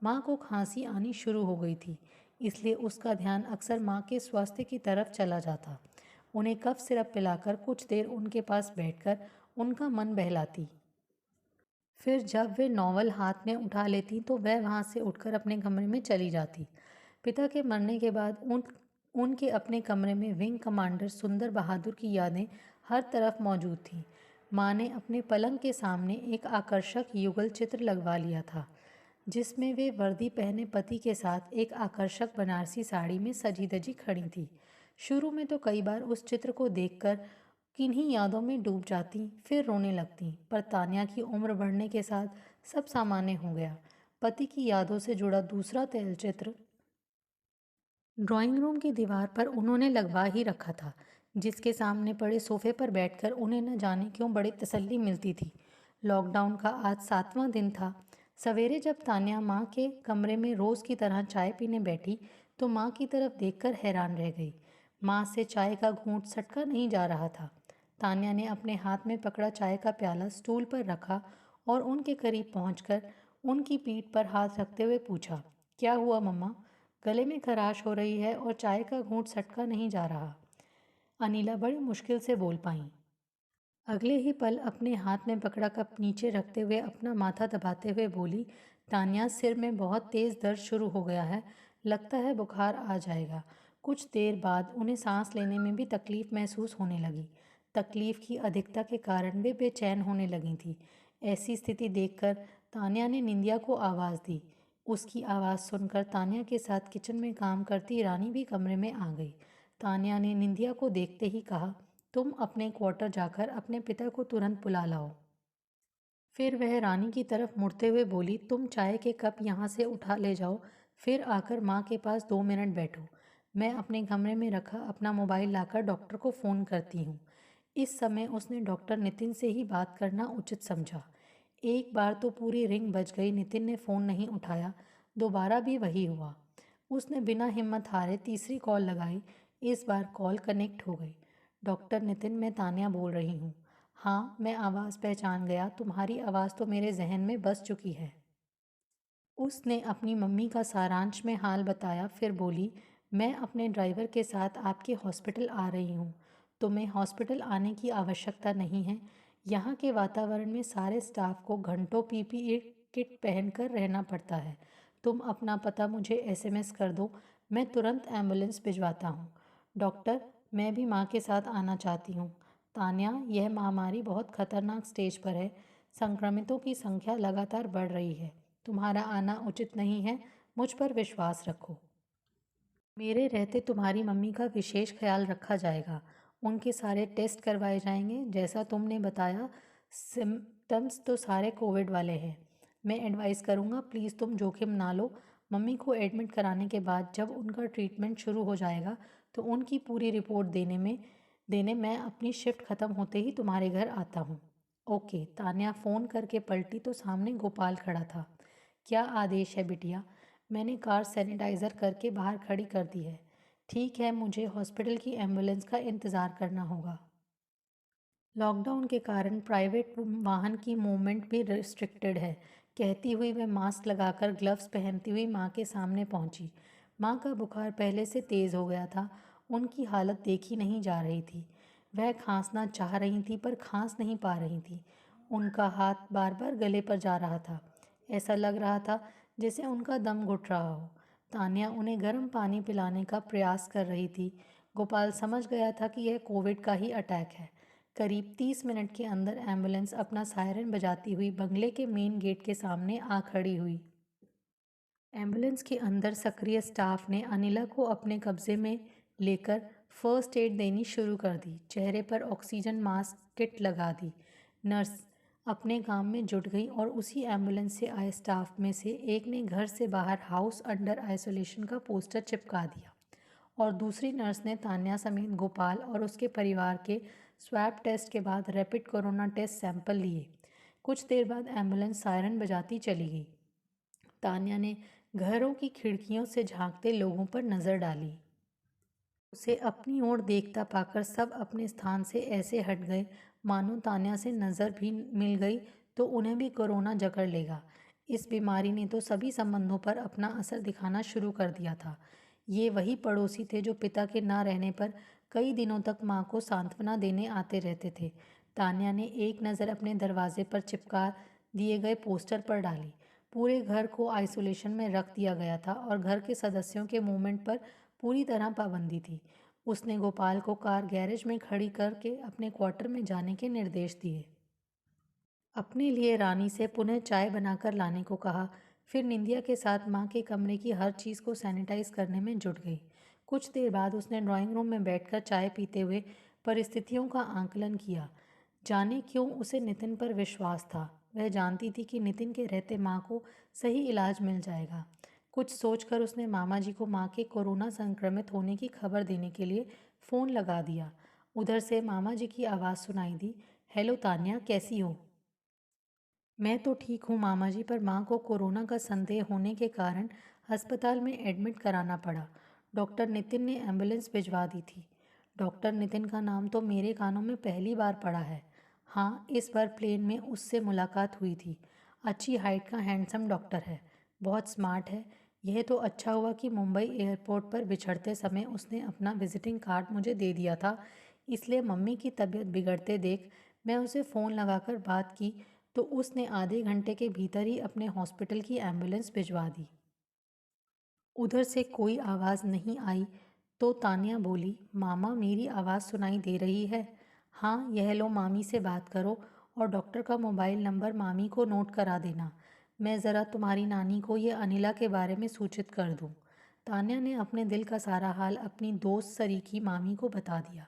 माँ को खांसी आनी शुरू हो गई थी, इसलिए उसका ध्यान अक्सर माँ के स्वास्थ्य की तरफ चला जाता। उन्हें कफ सिरप पिलाकर कुछ देर उनके पास बैठकर उनका मन बहलाती। फिर जब वे नॉवल हाथ में उठा लेती तो वह वहाँ से उठकर अपने कमरे में चली जाती। पिता के मरने के बाद उनके अपने कमरे में विंग कमांडर सुंदर बहादुर की यादें हर तरफ मौजूद थीं। माँ ने अपने पलंग के सामने एक आकर्षक युगल चित्र लगवा लिया था, जिसमें वे वर्दी पहने पति के साथ एक आकर्षक बनारसी साड़ी में सजी धजी खड़ी थी। शुरू में तो कई बार उस चित्र को देखकर किन्हीं यादों में डूब जाती, फिर रोने लगती, पर तान्या की उम्र बढ़ने के साथ सब सामान्य हो गया। पति की यादों से जुड़ा दूसरा तैलचित्र ड्राइंग रूम की दीवार पर उन्होंने लगवा ही रखा था, जिसके सामने पड़े सोफे पर बैठकर उन्हें न जाने क्यों बड़ी तसल्ली मिलती थी। लॉकडाउन का आज 7वां दिन था। सवेरे जब तान्या माँ के कमरे में रोज़ की तरह चाय पीने बैठी तो माँ की तरफ देखकर हैरान रह गई। माँ से चाय का घूंट सटका नहीं जा रहा था। तान्या ने अपने हाथ में पकड़ा चाय का प्याला स्टूल पर रखा और उनके करीब पहुंचकर उनकी पीठ पर हाथ रखते हुए पूछा, क्या हुआ मम्मा? गले में खराश हो रही है और चाय का घूंट सटका नहीं जा रहा। अनिला बड़ी मुश्किल से बोल पाई। अगले ही पल अपने हाथ में पकड़ा कप नीचे रखते हुए अपना माथा दबाते हुए बोली, तान्या सिर में बहुत तेज़ दर्द शुरू हो गया है, लगता है बुखार आ जाएगा। कुछ देर बाद उन्हें सांस लेने में भी तकलीफ महसूस होने लगी। तकलीफ की अधिकता के कारण वे बेचैन होने लगी थी। ऐसी स्थिति देखकर तान्या ने निंदिया को आवाज़ दी। उसकी आवाज़ सुनकर तान्या के साथ किचन में काम करती रानी भी कमरे में आ गई। तान्या ने निंदिया को देखते ही कहा, तुम अपने क्वार्टर जाकर अपने पिता को तुरंत बुला लाओ। फिर वह रानी की तरफ मुड़ते हुए बोली, तुम चाय के कप यहाँ से उठा ले जाओ, फिर आकर माँ के पास 2 मिनट बैठो। मैं अपने कमरे में रखा अपना मोबाइल लाकर डॉक्टर को फ़ोन करती हूँ। इस समय उसने डॉक्टर नितिन से ही बात करना उचित समझा। एक बार तो पूरी रिंग बज गई, नितिन ने फ़ोन नहीं उठाया। दोबारा भी वही हुआ। उसने बिना हिम्मत हारे तीसरी कॉल लगाई। इस बार कॉल कनेक्ट हो गई। डॉक्टर नितिन, मैं तान्या बोल रही हूँ। हाँ, मैं आवाज़ पहचान गया, तुम्हारी आवाज़ तो मेरे जहन में बस चुकी है। उसने अपनी मम्मी का सारांश में हाल बताया, फिर बोली, मैं अपने ड्राइवर के साथ आपके हॉस्पिटल आ रही हूँ। तुम्हें हॉस्पिटल आने की आवश्यकता नहीं है। यहाँ के वातावरण में सारे स्टाफ को घंटों पीपीई किट पहनकर रहना पड़ता है। तुम अपना पता मुझे एसएमएस कर दो, मैं तुरंत एम्बुलेंस भिजवाता हूँ। डॉक्टर, मैं भी माँ के साथ आना चाहती हूँ। तान्या, यह महामारी बहुत खतरनाक स्टेज पर है। संक्रमितों की संख्या लगातार बढ़ रही है। तुम्हारा आना उचित नहीं है, मुझ पर विश्वास रखो। मेरे रहते तुम्हारी मम्मी का विशेष ख्याल रखा जाएगा। उनके सारे टेस्ट करवाए जाएंगे। जैसा तुमने बताया, सिम्टम्स तो सारे कोविड वाले हैं। मैं एडवाइस करूँगा, प्लीज़ तुम जोखिम ना लो। मम्मी को एडमिट कराने के बाद जब उनका ट्रीटमेंट शुरू हो जाएगा तो उनकी पूरी रिपोर्ट देने मैं अपनी शिफ्ट ख़त्म होते ही तुम्हारे घर आता हूँ। ओके। तान्या फ़ोन करके पलटी तो सामने गोपाल खड़ा था। क्या आदेश है बिटिया? मैंने कार सैनिटाइज़र करके बाहर खड़ी कर दी है। ठीक है, मुझे हॉस्पिटल की एम्बुलेंस का इंतज़ार करना होगा। लॉकडाउन के कारण प्राइवेट वाहन की मूवमेंट भी रिस्ट्रिक्टेड है। कहती हुई वह मास्क लगाकर ग्लव्स पहनती हुई माँ के सामने पहुंची। माँ का बुखार पहले से तेज़ हो गया था। उनकी हालत देखी नहीं जा रही थी। वह खांसना चाह रही थी पर खांस नहीं पा रही थी। उनका हाथ बार बार गले पर जा रहा था। ऐसा लग रहा था जैसे उनका दम घुट रहा हो। तान्या उन्हें गर्म पानी पिलाने का प्रयास कर रही थी। गोपाल समझ गया था कि यह कोविड का ही अटैक है। करीब 30 मिनट के अंदर एम्बुलेंस अपना सायरन बजाती हुई बंगले के मेन गेट के सामने आ खड़ी हुई। एम्बुलेंस के अंदर सक्रिय स्टाफ ने अनिला को अपने कब्जे में लेकर फर्स्ट एड देनी शुरू कर दी। चेहरे पर ऑक्सीजन मास्क किट लगा दी। नर्स अपने काम में जुट गई और उसी एम्बुलेंस से आए स्टाफ में से एक ने घर से बाहर हाउस अंडर आइसोलेशन का पोस्टर चिपका दिया और दूसरी नर्स ने तान्या समेत गोपाल और उसके परिवार के स्वैब टेस्ट के बाद रैपिड कोरोना टेस्ट सैंपल लिए। कुछ देर बाद एम्बुलेंस सायरन बजाती चली गई। तान्या ने घरों की खिड़कियों से झांकते लोगों पर नज़र डाली। उसे अपनी ओर देखता पाकर सब अपने स्थान से ऐसे हट गए मानो तान्या से नज़र भी मिल गई तो उन्हें भी कोरोना जकड़ लेगा। इस बीमारी ने तो सभी संबंधों पर अपना असर दिखाना शुरू कर दिया था। ये वही पड़ोसी थे जो पिता के ना रहने पर कई दिनों तक माँ को सांत्वना देने आते रहते थे। तान्या ने एक नज़र अपने दरवाजे पर चिपका दिए गए पोस्टर पर डाली। पूरे घर को आइसोलेशन में रख दिया गया था और घर के सदस्यों के मूवमेंट पर पूरी तरह पाबंदी थी। उसने गोपाल को कार गैरेज में खड़ी करके अपने क्वार्टर में जाने के निर्देश दिए। अपने लिए रानी से पुनः चाय बनाकर लाने को कहा। फिर निंदिया के साथ माँ के कमरे की हर चीज़ को सैनिटाइज करने में जुट गई। कुछ देर बाद उसने ड्राइंग रूम में बैठकर चाय पीते हुए परिस्थितियों का आंकलन किया। जाने क्यों उसे नितिन पर विश्वास था। वह जानती थी कि नितिन के रहते माँ को सही इलाज मिल जाएगा। कुछ सोचकर उसने मामा जी को माँ के कोरोना संक्रमित होने की खबर देने के लिए फ़ोन लगा दिया। उधर से मामा जी की आवाज़ सुनाई दी, हेलो तान्या, कैसी हो? मैं तो ठीक हूँ मामा जी, पर माँ को कोरोना का संदेह होने के कारण अस्पताल में एडमिट कराना पड़ा। डॉक्टर नितिन ने एम्बुलेंस भिजवा दी थी। डॉक्टर नितिन का नाम तो मेरे कानों में पहली बार पड़ा है। हाँ, इस बार प्लेन में उससे मुलाकात हुई थी। अच्छी हाइट का हैंडसम डॉक्टर है, बहुत स्मार्ट है। यह तो अच्छा हुआ कि मुंबई एयरपोर्ट पर बिछड़ते समय उसने अपना विजिटिंग कार्ड मुझे दे दिया था। इसलिए मम्मी की तबीयत बिगड़ते देख मैं उसे फ़ोन लगाकर बात की तो उसने आधे घंटे के भीतर ही अपने हॉस्पिटल की एम्बुलेंस भिजवा दी। उधर से कोई आवाज़ नहीं आई तो तान्या बोली, मामा मेरी आवाज़ सुनाई दे रही है? हाँ, यह लो मामी से बात करो और डॉक्टर का मोबाइल नंबर मामी को नोट करा देना। मैं ज़रा तुम्हारी नानी को ये अनिला के बारे में सूचित कर दूँ। तान्या ने अपने दिल का सारा हाल अपनी दोस्त सरीखी मामी को बता दिया।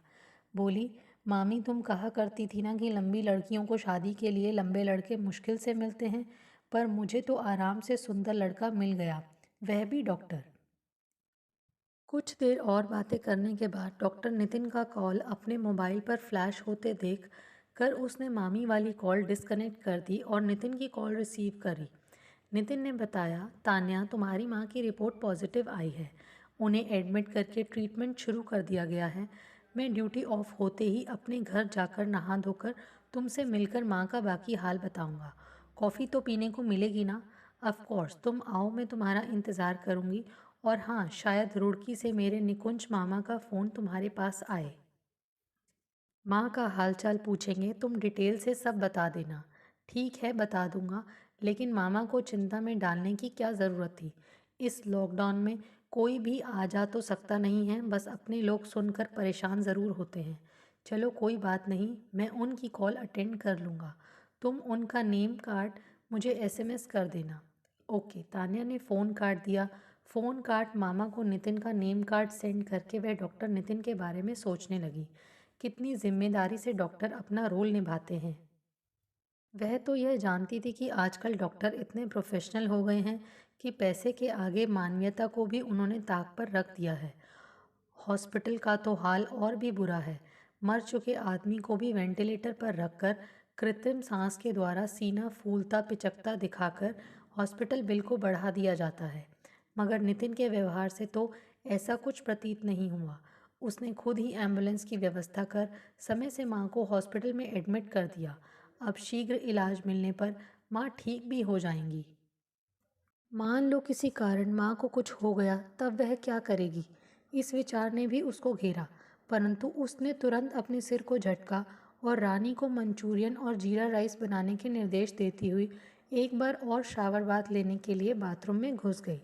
बोली, मामी तुम कहा करती थी ना कि लंबी लड़कियों को शादी के लिए लंबे लड़के मुश्किल से मिलते हैं, पर मुझे तो आराम से सुंदर लड़का मिल गया, वह भी डॉक्टर। कुछ देर और बातें करने के बाद डॉक्टर नितिन का कॉल अपने मोबाइल पर फ्लैश होते देख कर उसने मामी वाली कॉल डिस्कनेक्ट कर दी और नितिन की कॉल रिसीव करी। नितिन ने बताया, तान्या तुम्हारी माँ की रिपोर्ट पॉजिटिव आई है। उन्हें एडमिट करके ट्रीटमेंट शुरू कर दिया गया है। मैं ड्यूटी ऑफ होते ही अपने घर जाकर नहा धोकर तुमसे मिलकर माँ का बाकी हाल बताऊँगा। कॉफ़ी तो पीने को मिलेगी ना? ऑफ कोर्स, तुम आओ, मैं तुम्हारा इंतज़ार करूँगी। और हाँ, शायद रुड़की से मेरे निकुंज मामा का फ़ोन तुम्हारे पास आए। माँ का हालचाल पूछेंगे, तुम डिटेल से सब बता देना। ठीक है, बता दूंगा, लेकिन मामा को चिंता में डालने की क्या ज़रूरत थी। इस लॉकडाउन में कोई भी आ जा तो सकता नहीं है, बस अपने लोग सुनकर परेशान ज़रूर होते हैं। चलो कोई बात नहीं, मैं उनकी कॉल अटेंड कर लूँगा। तुम उनका नेम कार्ड मुझे एसएमएस कर देना। ओके, तान्या ने फ़ोन काट दिया। फ़ोन काट मामा को नितिन का नेम कार्ड सेंड करके वह डॉक्टर नितिन के बारे में सोचने लगी। कितनी जिम्मेदारी से डॉक्टर अपना रोल निभाते हैं। वह तो यह जानती थी कि आजकल डॉक्टर इतने प्रोफेशनल हो गए हैं कि पैसे के आगे मानवीयता को भी उन्होंने ताक पर रख दिया है। हॉस्पिटल का तो हाल और भी बुरा है। मर चुके आदमी को भी वेंटिलेटर पर रखकर कृत्रिम सांस के द्वारा सीना फूलता पिचकता दिखाकर हॉस्पिटल बिल को बढ़ा दिया जाता है। मगर नितिन के व्यवहार से तो ऐसा कुछ प्रतीत नहीं हुआ। उसने खुद ही एम्बुलेंस की व्यवस्था कर समय से माँ को हॉस्पिटल में एडमिट कर दिया। अब शीघ्र इलाज मिलने पर माँ ठीक भी हो जाएंगी। मान लो किसी कारण माँ को कुछ हो गया, तब वह क्या करेगी? इस विचार ने भी उसको घेरा, परंतु उसने तुरंत अपने सिर को झटका और रानी को मंचूरियन और जीरा राइस बनाने के निर्देश देती हुई एक बार और शावर बाथ लेने के लिए बाथरूम में घुस गई।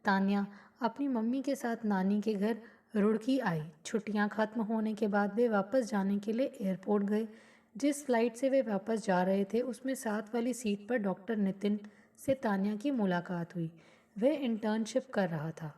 तान्या अपनी मम्मी के साथ नानी के घर रुड़की आई। छुट्टियां खत्म होने के बाद वे वापस जाने के लिए एयरपोर्ट गए। जिस फ्लाइट से वे वापस जा रहे थे उसमें साथ वाली सीट पर डॉक्टर नितिन से तान्या की मुलाकात हुई। वह इंटर्नशिप कर रहा था।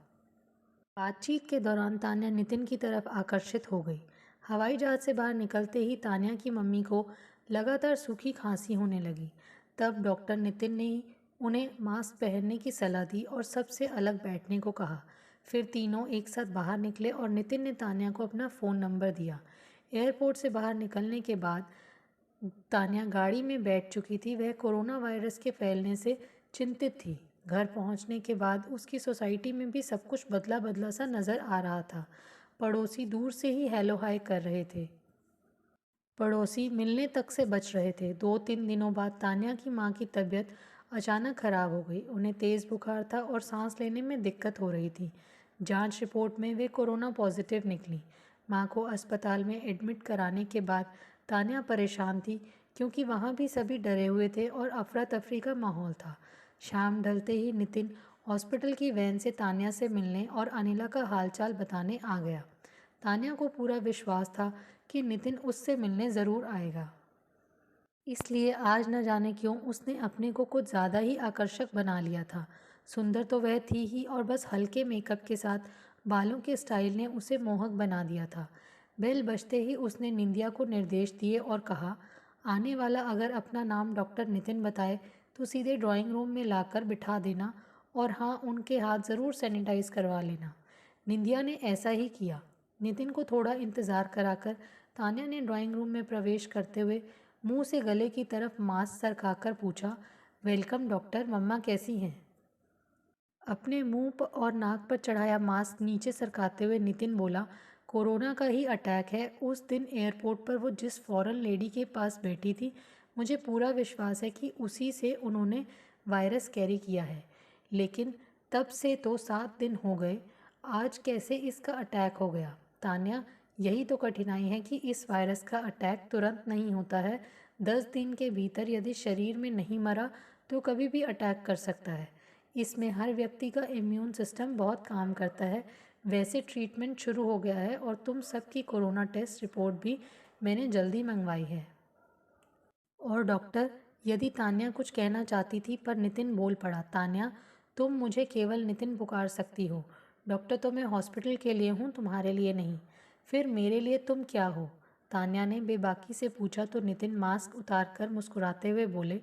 बातचीत के दौरान तान्या नितिन की तरफ आकर्षित हो गई। हवाई जहाज से बाहर निकलते ही तान्या की मम्मी को लगातार सूखी खांसी होने लगी। तब डॉक्टर नितिन ने उन्हें मास्क पहनने की सलाह दी और सबसे अलग बैठने को कहा। फिर तीनों एक साथ बाहर निकले और नितिन ने तान्या को अपना फ़ोन नंबर दिया। एयरपोर्ट से बाहर निकलने के बाद तान्या गाड़ी में बैठ चुकी थी। वह कोरोना वायरस के फैलने से चिंतित थी। घर पहुंचने के बाद उसकी सोसाइटी में भी सब कुछ बदला बदला सा नज़र आ रहा था। पड़ोसी दूर से ही हेलो हाय कर रहे थे। पड़ोसी मिलने तक से बच रहे थे। 2-3 दिनों बाद तान्या की माँ की तबीयत अचानक खराब हो गई। उन्हें तेज़ बुखार था और सांस लेने में दिक्कत हो रही थी। जांच रिपोर्ट में वे कोरोना पॉजिटिव निकली। माँ को अस्पताल में एडमिट कराने के बाद तान्या परेशान थी, क्योंकि वहाँ भी सभी डरे हुए थे और अफरा तफरी का माहौल था। शाम ढलते ही नितिन हॉस्पिटल की वैन से तान्या से मिलने और अनिला का हालचाल बताने आ गया। तान्या को पूरा विश्वास था कि नितिन उससे मिलने ज़रूर आएगा, इसलिए आज न जाने क्यों उसने अपने को कुछ ज़्यादा ही आकर्षक बना लिया था। सुंदर तो वह थी ही, और बस हल्के मेकअप के साथ बालों के स्टाइल ने उसे मोहक बना दिया था। बेल बजते ही उसने निंदिया को निर्देश दिए और कहा, आने वाला अगर अपना नाम डॉक्टर नितिन बताए तो सीधे ड्राइंग रूम में लाकर बिठा देना, और हाँ, उनके हाथ ज़रूर सैनिटाइज करवा लेना। निंदिया ने ऐसा ही किया। नितिन को थोड़ा इंतज़ार कराकर तान्या ने ड्राइंग रूम में प्रवेश करते हुए मुंह से गले की तरफ मास्क सरकाकर पूछा, वेलकम डॉक्टर, मम्मा कैसी हैं? अपने मुंह और नाक पर चढ़ाया मास्क नीचे सरकाते हुए नितिन बोला, कोरोना का ही अटैक है। उस दिन एयरपोर्ट पर वो जिस फॉरेन लेडी के पास बैठी थी, मुझे पूरा विश्वास है कि उसी से उन्होंने वायरस कैरी किया है। लेकिन तब से तो 7 दिन हो गए, आज कैसे इसका अटैक हो गया? तान्या, यही तो कठिनाई है कि इस वायरस का अटैक तुरंत नहीं होता है। 10 दिन के भीतर यदि शरीर में नहीं मरा तो कभी भी अटैक कर सकता है। इसमें हर व्यक्ति का इम्यून सिस्टम बहुत काम करता है। वैसे ट्रीटमेंट शुरू हो गया है और तुम सबकी कोरोना टेस्ट रिपोर्ट भी मैंने जल्दी मंगवाई है। और डॉक्टर, यदि तान्या कुछ कहना चाहती थी, पर नितिन बोल पड़ा, तान्या, तुम मुझे केवल नितिन पुकार सकती हो। डॉक्टर तो मैं हॉस्पिटल के लिए हूँ, तुम्हारे लिए नहीं। फिर मेरे लिए तुम क्या हो? तान्या ने बेबाकी से पूछा तो नितिन मास्क उतारकर मुस्कुराते हुए बोले,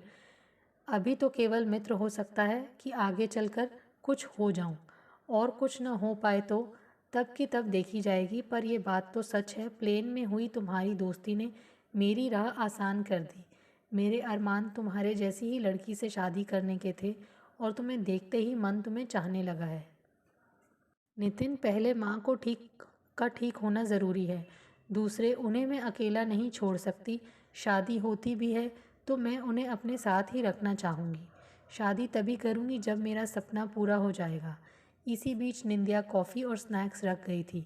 अभी तो केवल मित्र हो सकता है कि आगे चलकर कुछ हो जाऊं, और कुछ न हो पाए तो तब की तब देखी जाएगी। पर यह बात तो सच है, प्लेन में हुई तुम्हारी दोस्ती ने मेरी राह आसान कर दी। मेरे अरमान तुम्हारे जैसी ही लड़की से शादी करने के थे, और तुम्हें देखते ही मन तुम्हें चाहने लगा है। नितिन, पहले माँ को ठीक होना ज़रूरी है। दूसरे, उन्हें मैं अकेला नहीं छोड़ सकती। शादी होती भी है तो मैं उन्हें अपने साथ ही रखना चाहूँगी। शादी तभी करूँगी जब मेरा सपना पूरा हो जाएगा। इसी बीच निंदिया कॉफ़ी और स्नैक्स रख गई थी।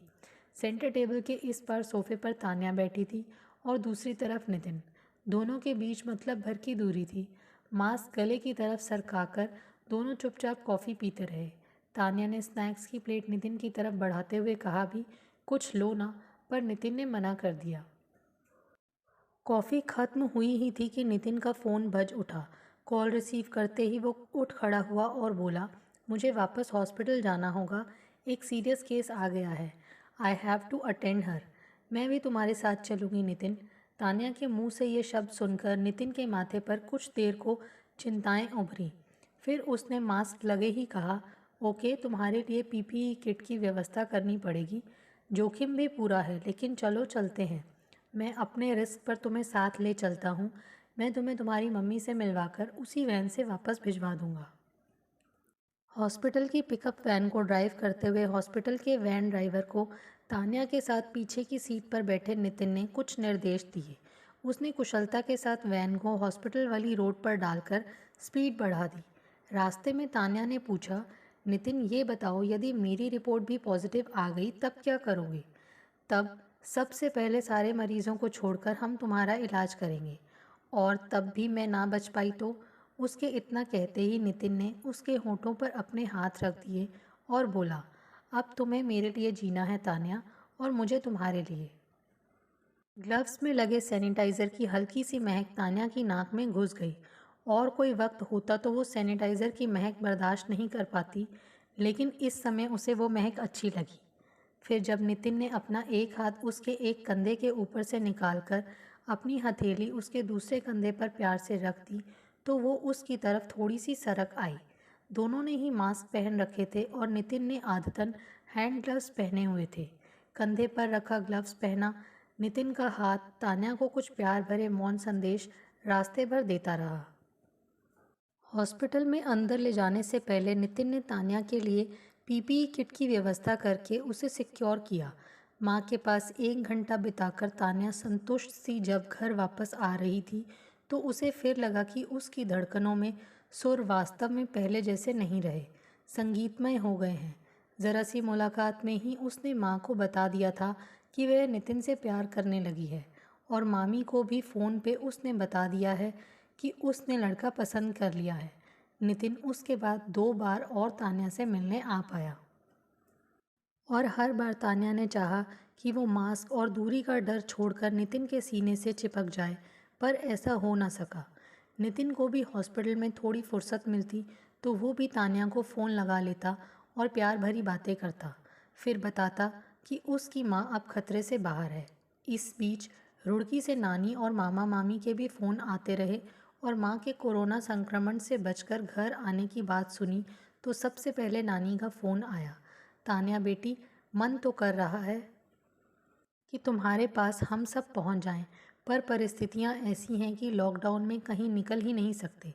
सेंटर टेबल के इस पार सोफे पर तान्या बैठी थी और दूसरी तरफ नितिन। दोनों के बीच मतलब भर की दूरी थी। मास्क गले की तरफ सरकाकर दोनों चुपचाप कॉफ़ी पीते रहे। तान्या ने स्नैक्स की प्लेट नितिन की तरफ बढ़ाते हुए कहा भी, कुछ लो ना, पर नितिन ने मना कर दिया। कॉफ़ी खत्म हुई ही थी कि नितिन का फ़ोन बज उठा। कॉल रिसीव करते ही वो उठ खड़ा हुआ और बोला, मुझे वापस हॉस्पिटल जाना होगा। एक सीरियस केस आ गया है। आई हैव टू अटेंड हर। मैं भी तुम्हारे साथ चलूँगी नितिन। तान्या के मुंह से ये शब्द सुनकर नितिन के माथे पर कुछ देर को चिंताएं उभरी। फिर उसने मास्क लगे ही कहा, ओके, तुम्हारे लिए पीपीई किट की व्यवस्था करनी पड़ेगी। जोखिम भी पूरा है, लेकिन चलो चलते हैं। मैं अपने रिस्क पर तुम्हें साथ ले चलता हूँ। मैं तुम्हें तुम्हारी मम्मी से मिलवाकर उसी वैन से वापस भिजवा दूँगा। हॉस्पिटल की पिकअप वैन को ड्राइव करते हुए हॉस्पिटल के वैन ड्राइवर को तान्या के साथ पीछे की सीट पर बैठे नितिन ने कुछ निर्देश दिए। उसने कुशलता के साथ वैन को हॉस्पिटल वाली रोड पर डालकर स्पीड बढ़ा दी। रास्ते में तान्या ने पूछा, नितिन, ये बताओ, यदि मेरी रिपोर्ट भी पॉजिटिव आ गई तब क्या करोगे? तब सबसे पहले सारे मरीजों को छोड़कर हम तुम्हारा इलाज करेंगे। और तब भी मैं ना बच पाई तो? उसके इतना कहते ही नितिन ने उसके होठों पर अपने हाथ रख दिए और बोला, अब तुम्हें मेरे लिए जीना है तान्या, और मुझे तुम्हारे लिए। ग्लव्स में लगे सैनिटाइज़र की हल्की सी महक तान्या की नाक में घुस गई। और कोई वक्त होता तो वो सैनिटाइज़र की महक बर्दाश्त नहीं कर पाती, लेकिन इस समय उसे वो महक अच्छी लगी। फिर जब नितिन ने अपना एक हाथ उसके एक कंधे के ऊपर से निकालकर अपनी हथेली उसके दूसरे कंधे पर प्यार से रख दी, तो वो उसकी तरफ थोड़ी सी सरक आई। दोनों ने ही मास्क पहन रखे थे और नितिन ने आदतन हैंड ग्लव्स पहने हुए थे। कंधे पर रखा ग्लव्स पहना नितिन का हाथ तान्या को कुछ प्यार भरे मौन संदेश रास्ते भर देता रहा। हॉस्पिटल में अंदर ले जाने से पहले नितिन ने तान्या के लिए पीपीई किट की व्यवस्था करके उसे सिक्योर किया। माँ के पास 1 घंटा बिताकर तान्या संतुष्ट सी जब घर वापस आ रही थी तो उसे फिर लगा कि उसकी धड़कनों में सुर वास्तव में पहले जैसे नहीं रहे, संगीतमय हो गए हैं। ज़रा सी मुलाकात में ही उसने माँ को बता दिया था कि वह नितिन से प्यार करने लगी है, और मामी को भी फ़ोन पे उसने बता दिया है कि उसने लड़का पसंद कर लिया है। नितिन उसके बाद 2 बार और तान्या से मिलने आ पाया, और हर बार तान्या ने चाहा कि वो मास्क और दूरी का डर छोड़कर नितिन के सीने से चिपक जाए, पर ऐसा हो ना सका। नितिन को भी हॉस्पिटल में थोड़ी फुर्सत मिलती तो वो भी तान्या को फ़ोन लगा लेता और प्यार भरी बातें करता, फिर बताता कि उसकी माँ अब खतरे से बाहर है। इस बीच रुड़की से नानी और मामा मामी के भी फ़ोन आते रहे, और माँ के कोरोना संक्रमण से बचकर घर आने की बात सुनी तो सबसे पहले नानी का फ़ोन आया। तान्या बेटी, मन तो कर रहा है कि तुम्हारे पास हम सब पहुंच जाएं, पर परिस्थितियां ऐसी हैं कि लॉकडाउन में कहीं निकल ही नहीं सकते।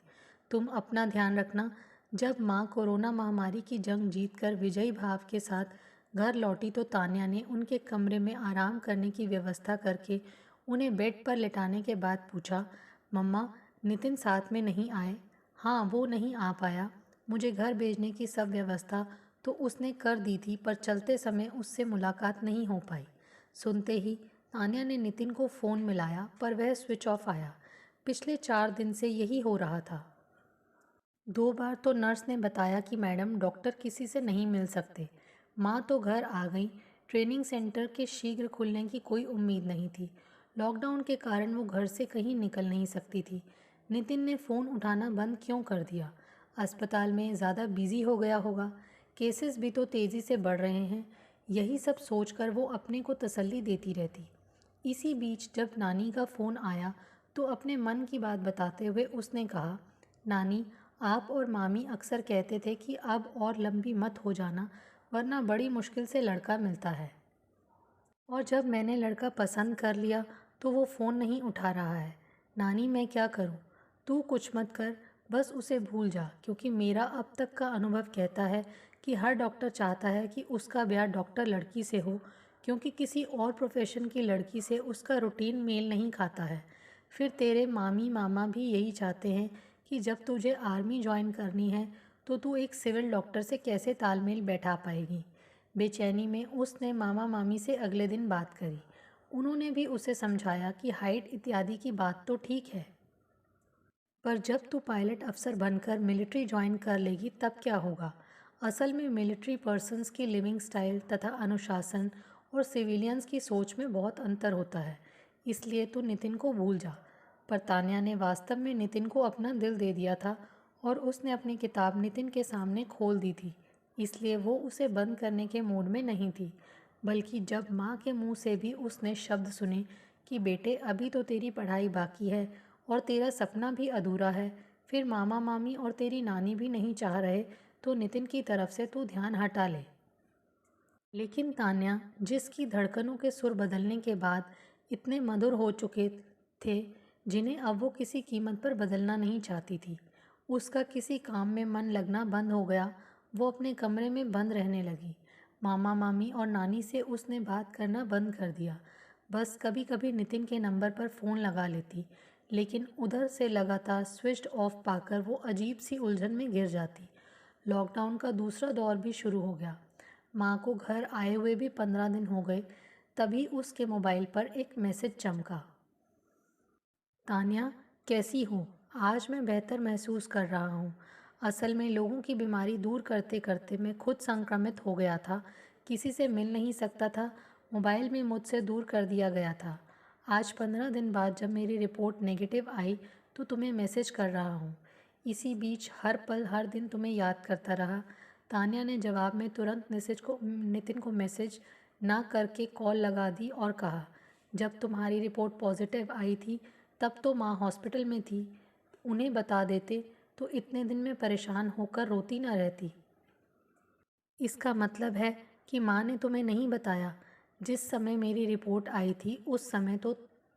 तुम अपना ध्यान रखना। जब माँ कोरोना महामारी की जंग जीतकर विजयी भाव के साथ घर लौटी तो तान्या ने उनके कमरे में आराम करने की व्यवस्था करके उन्हें बेड पर लेटाने के बाद पूछा, मम्मा, नितिन साथ में नहीं आए? हाँ, वो नहीं आ पाया। मुझे घर भेजने की सब व्यवस्था तो उसने कर दी थी, पर चलते समय उससे मुलाकात नहीं हो पाई। सुनते ही तान्या ने नितिन को फ़ोन मिलाया, पर वह स्विच ऑफ आया। पिछले 4 दिन से यही हो रहा था। 2 बार तो नर्स ने बताया कि मैडम, डॉक्टर किसी से नहीं मिल सकते। माँ तो घर आ गई। ट्रेनिंग सेंटर के शीघ्र खुलने की कोई उम्मीद नहीं थी। लॉकडाउन के कारण वो घर से कहीं निकल नहीं सकती थी। नितिन ने फ़ोन उठाना बंद क्यों कर दिया? अस्पताल में ज़्यादा बिजी हो गया होगा। केसेस भी तो तेज़ी से बढ़ रहे हैं। यही सब सोचकर वो अपने को तसल्ली देती रहती। इसी बीच जब नानी का फ़ोन आया तो अपने मन की बात बताते हुए उसने कहा, नानी, आप और मामी अक्सर कहते थे कि अब और लंबी मत हो जाना, वरना बड़ी मुश्किल से लड़का मिलता है। और जब मैंने लड़का पसंद कर लिया तो वो फ़ोन नहीं उठा रहा है। नानी, मैं क्या करूँ? तू कुछ मत कर, बस उसे भूल जा, क्योंकि मेरा अब तक का अनुभव कहता है कि हर डॉक्टर चाहता है कि उसका ब्याह डॉक्टर लड़की से हो, क्योंकि किसी और प्रोफेशन की लड़की से उसका रूटीन मेल नहीं खाता है। फिर तेरे मामी मामा भी यही चाहते हैं कि जब तुझे आर्मी ज्वाइन करनी है तो तू एक सिविल डॉक्टर से कैसे तालमेल बैठा पाएगी। बेचैनी में उसने मामा मामी से अगले दिन बात करी। उन्होंने भी उसे समझाया कि हाइट इत्यादि की बात तो ठीक है, पर जब तू पायलट अफसर बनकर मिलिट्री ज्वाइन कर लेगी तब क्या होगा? असल में मिलिट्री पर्सन्स की लिविंग स्टाइल तथा अनुशासन और सिविलियंस की सोच में बहुत अंतर होता है, इसलिए तू नितिन को भूल जा। पर तान्या ने वास्तव में नितिन को अपना दिल दे दिया था, और उसने अपनी किताब नितिन के सामने खोल दी थी, इसलिए वो उसे बंद करने के मूड में नहीं थी। बल्कि जब माँ के मुंह से भी उसने शब्द सुने कि बेटे, अभी तो तेरी पढ़ाई बाकी है और तेरा सपना भी अधूरा है, फिर मामा मामी और तेरी नानी भी नहीं चाह रहे, तो नितिन की तरफ से तू ध्यान हटा ले। लेकिन तान्या, जिसकी धड़कनों के सुर बदलने के बाद इतने मधुर हो चुके थे, जिन्हें अब वो किसी कीमत पर बदलना नहीं चाहती थी, उसका किसी काम में मन लगना बंद हो गया। वो अपने कमरे में बंद रहने लगी। मामा मामी और नानी से उसने बात करना बंद कर दिया। बस कभी कभी नितिन के नंबर पर फ़ोन लगा लेती, लेकिन उधर से लगातार स्विच्ड ऑफ पाकर वो अजीब सी उलझन में घिर जाती। लॉकडाउन का दूसरा दौर भी शुरू हो गया। माँ को घर आए हुए भी 15 दिन हो गए। तभी उसके मोबाइल पर एक मैसेज चमका। तान्या, कैसी हो? आज मैं बेहतर महसूस कर रहा हूँ। असल में लोगों की बीमारी दूर करते करते मैं खुद संक्रमित हो गया था। किसी से मिल नहीं सकता था। मोबाइल में मुझसे दूर कर दिया गया था। आज 15 दिन बाद जब मेरी रिपोर्ट नेगेटिव आई तो तुम्हें मैसेज कर रहा हूँ। इसी बीच हर पल हर दिन तुम्हें याद करता रहा। तान्या ने जवाब में तुरंत नितिन को मैसेज ना करके कॉल लगा दी और कहा, जब तुम्हारी रिपोर्ट पॉजिटिव आई थी तब तो माँ हॉस्पिटल में थी। उन्हें बता देते तो इतने दिन में परेशान होकर रोती ना रहती। इसका मतलब है कि माँ ने तुम्हें नहीं बताया? जिस समय मेरी रिपोर्ट आई थी उस समय तो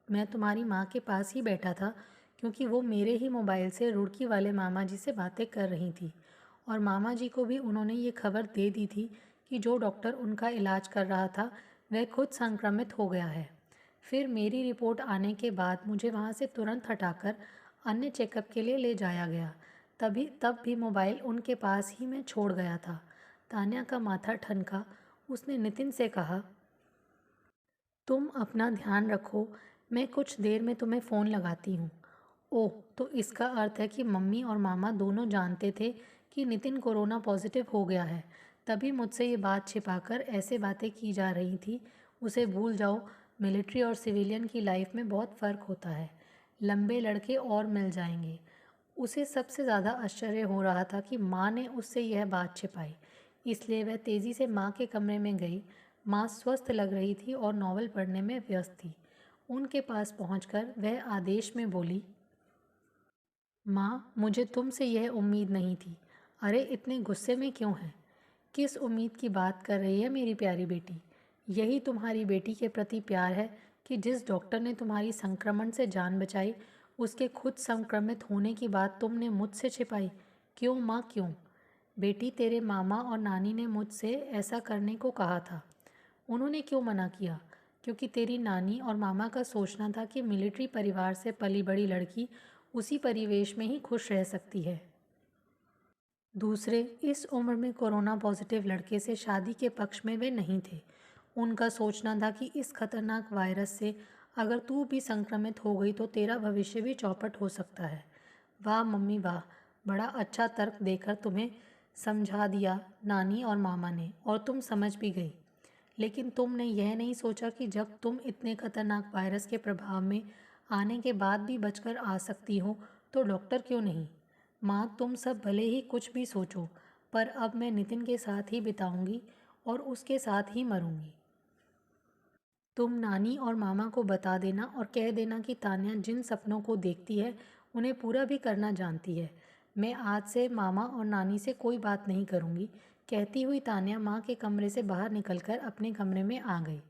मैं तुम्हारी माँ के पास ही बैठा था, क्योंकि वो मेरे ही मोबाइल से रुड़की वाले मामा जी से बातें कर रही थी और मामा जी को भी उन्होंने ये खबर दे दी थी कि जो डॉक्टर उनका इलाज कर रहा था वह खुद संक्रमित हो गया है। फिर मेरी रिपोर्ट आने के बाद मुझे वहाँ से तुरंत हटाकर अन्य चेकअप के लिए ले जाया गया। तब भी मोबाइल उनके पास ही मैं छोड़ गया था। तान्या का माथा ठनका। उसने नितिन से कहा, तुम अपना ध्यान रखो, मैं कुछ देर में तुम्हें फ़ोन लगाती हूँ। ओह, तो इसका अर्थ है कि मम्मी और मामा दोनों जानते थे कि नितिन कोरोना पॉजिटिव हो गया है, तभी मुझसे ये बात छिपाकर ऐसे बातें की जा रही थी। उसे भूल जाओ, मिलिट्री और सिविलियन की लाइफ में बहुत फ़र्क होता है। लंबे लड़के और मिल जाएंगे। उसे सबसे ज़्यादा आश्चर्य हो रहा था कि माँ ने उससे यह बात छिपाई, इसलिए वह तेज़ी से माँ के कमरे में गई। माँ स्वस्थ लग रही थी और नॉवल पढ़ने में व्यस्त थी। उनके पास पहुंचकर वह आदेश में बोली, माँ, मुझे तुमसे यह उम्मीद नहीं थी। अरे, इतने गुस्से में क्यों हैं? किस उम्मीद की बात कर रही है मेरी प्यारी बेटी? यही तुम्हारी बेटी के प्रति प्यार है कि जिस डॉक्टर ने तुम्हारी संक्रमण से जान बचाई, उसके खुद संक्रमित होने की बात तुमने मुझसे छिपाई। क्यों माँ, क्यों? बेटी, तेरे मामा और नानी ने मुझसे ऐसा करने को कहा था। उन्होंने क्यों मना किया? क्योंकि तेरी नानी और मामा का सोचना था कि मिलिट्री परिवार से पली बड़ी लड़की उसी परिवेश में ही खुश रह सकती है। दूसरे, इस उम्र में कोरोना पॉजिटिव लड़के से शादी के पक्ष में वे नहीं थे। उनका सोचना था कि इस खतरनाक वायरस से अगर तू भी संक्रमित हो गई तो तेरा भविष्य भी चौपट हो सकता है। वाह मम्मी वाह, बड़ा अच्छा तर्क देकर तुम्हें समझा दिया नानी और मामा ने, और तुम समझ भी गई। लेकिन तुमने यह नहीं सोचा कि जब तुम इतने खतरनाक वायरस के प्रभाव में आने के बाद भी बचकर आ सकती हो तो डॉक्टर क्यों नहीं? माँ, तुम सब भले ही कुछ भी सोचो, पर अब मैं नितिन के साथ ही बिताऊंगी और उसके साथ ही मरूंगी। तुम नानी और मामा को बता देना और कह देना कि तान्या जिन सपनों को देखती है उन्हें पूरा भी करना जानती है। मैं आज से मामा और नानी से कोई बात नहीं करूँगी। कहती हुई तान्या माँ के कमरे से बाहर निकलकर अपने कमरे में आ गई।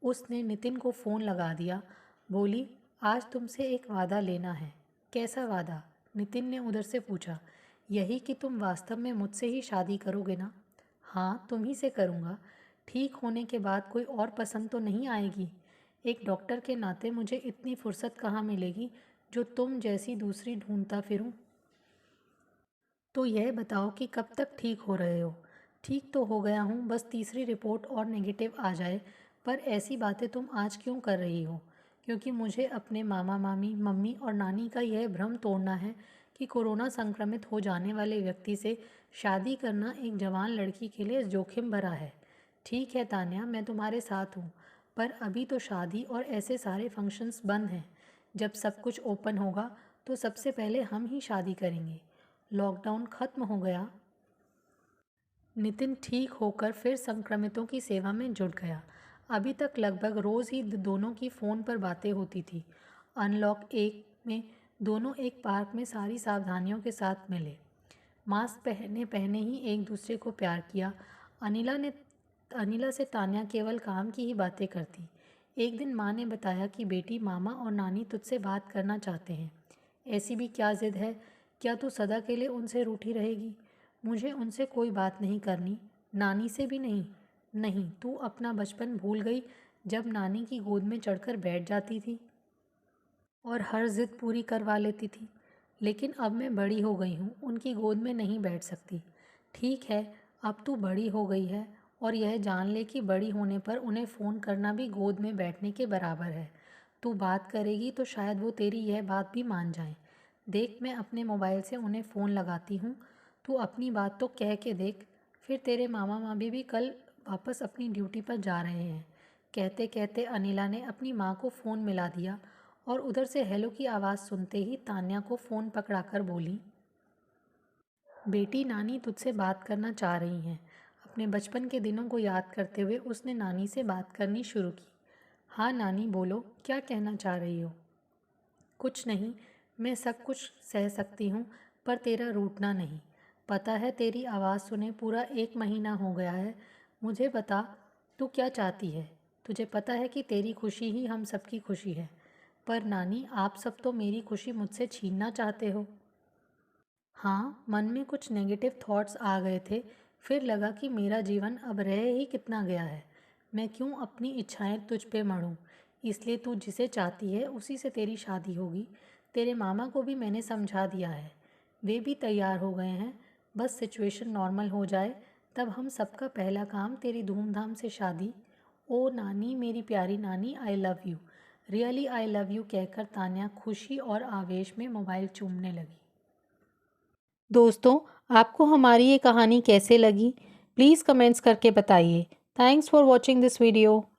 उसने नितिन को फ़ोन लगा दिया। बोली, आज तुमसे एक वादा लेना है। कैसा वादा? नितिन ने उधर से पूछा। यही कि तुम वास्तव में मुझसे ही शादी करोगे ना? हाँ, तुम ही से करूँगा। ठीक होने के बाद कोई और पसंद तो नहीं आएगी? एक डॉक्टर के नाते मुझे इतनी फुर्सत कहाँ मिलेगी जो तुम जैसी दूसरी ढूंढता फिरूं? तो यह बताओ कि कब तक ठीक हो रहे हो? ठीक तो हो गया हूँ, बस तीसरी रिपोर्ट और नेगेटिव आ जाए। पर ऐसी बातें तुम आज क्यों कर रही हो? क्योंकि मुझे अपने मामा मामी, मम्मी और नानी का यह भ्रम तोड़ना है कि कोरोना संक्रमित हो जाने वाले व्यक्ति से शादी करना एक जवान लड़की के लिए जोखिम भरा है। ठीक है तान्या, मैं तुम्हारे साथ हूँ, पर अभी तो शादी और ऐसे सारे फंक्शंस बंद हैं। जब सब कुछ ओपन होगा तो सबसे पहले हम ही शादी करेंगे। लॉकडाउन खत्म हो गया, नितिन ठीक होकर फिर संक्रमितों की सेवा में जुट गया। अभी तक लगभग रोज़ ही दोनों की फ़ोन पर बातें होती थी। अनलॉक 1 में दोनों एक पार्क में सारी सावधानियों के साथ मिले। मास्क पहने पहने ही एक दूसरे को प्यार किया। अनिला से तान्या केवल काम की ही बातें करती। एक दिन माँ ने बताया कि बेटी, मामा और नानी तुझसे बात करना चाहते हैं। ऐसी भी क्या ज़िद है? क्या तू सदा के लिए उनसे रूठी रहेगी? मुझे उनसे कोई बात नहीं करनी, नानी से भी नहीं। नहीं, तू अपना बचपन भूल गई जब नानी की गोद में चढ़कर बैठ जाती थी और हर ज़िद पूरी करवा लेती थी। लेकिन अब मैं बड़ी हो गई हूँ, उनकी गोद में नहीं बैठ सकती। ठीक है, अब तू बड़ी हो गई है और यह जान ले कि बड़ी होने पर उन्हें फ़ोन करना भी गोद में बैठने के बराबर है। तू बात करेगी तो शायद वो तेरी यह बात भी मान जाएं। देख, मैं अपने मोबाइल से उन्हें फ़ोन लगाती हूँ, तू अपनी बात तो कह के देख। फिर तेरे मामा मामी भी कल वापस अपनी ड्यूटी पर जा रहे हैं। कहते कहते अनिला ने अपनी माँ को फ़ोन मिला दिया और उधर से हेलो की आवाज़ सुनते ही तान्या को फ़ोन पकड़ाकर बोली, बेटी, नानी तुझसे बात करना चाह रही हैं। अपने बचपन के दिनों को याद करते हुए उसने नानी से बात करनी शुरू की। हाँ नानी, बोलो, क्या कहना चाह रही हो? कुछ नहीं, मैं सब कुछ सह सकती हूँ, पर तेरा रूठना नहीं। पता है, तेरी आवाज़ सुने पूरा 1 महीना हो गया है। मुझे बता, तू क्या चाहती है? तुझे पता है कि तेरी खुशी ही हम सबकी खुशी है। पर नानी, आप सब तो मेरी खुशी मुझसे छीनना चाहते हो। हाँ, मन में कुछ नेगेटिव थॉट्स आ गए थे। फिर लगा कि मेरा जीवन अब रह ही कितना गया है। मैं क्यों अपनी इच्छाएं तुझ पे मढ़ूं। इसलिए तू जिसे चाहती है उसी से तेरी शादी होगी। तेरे मामा को भी मैंने समझा दिया है, वे भी तैयार हो गए हैं। बस सिचुएशन नॉर्मल हो जाए, तब हम सबका पहला काम तेरी धूमधाम से शादी। ओ नानी, मेरी प्यारी नानी, I love you, really I love you कहकर तान्या खुशी और आवेश में मोबाइल चूमने लगी। दोस्तों, आपको हमारी ये कहानी कैसे लगी? प्लीज़ कमेंट्स करके बताइए। Thanks for watching this video.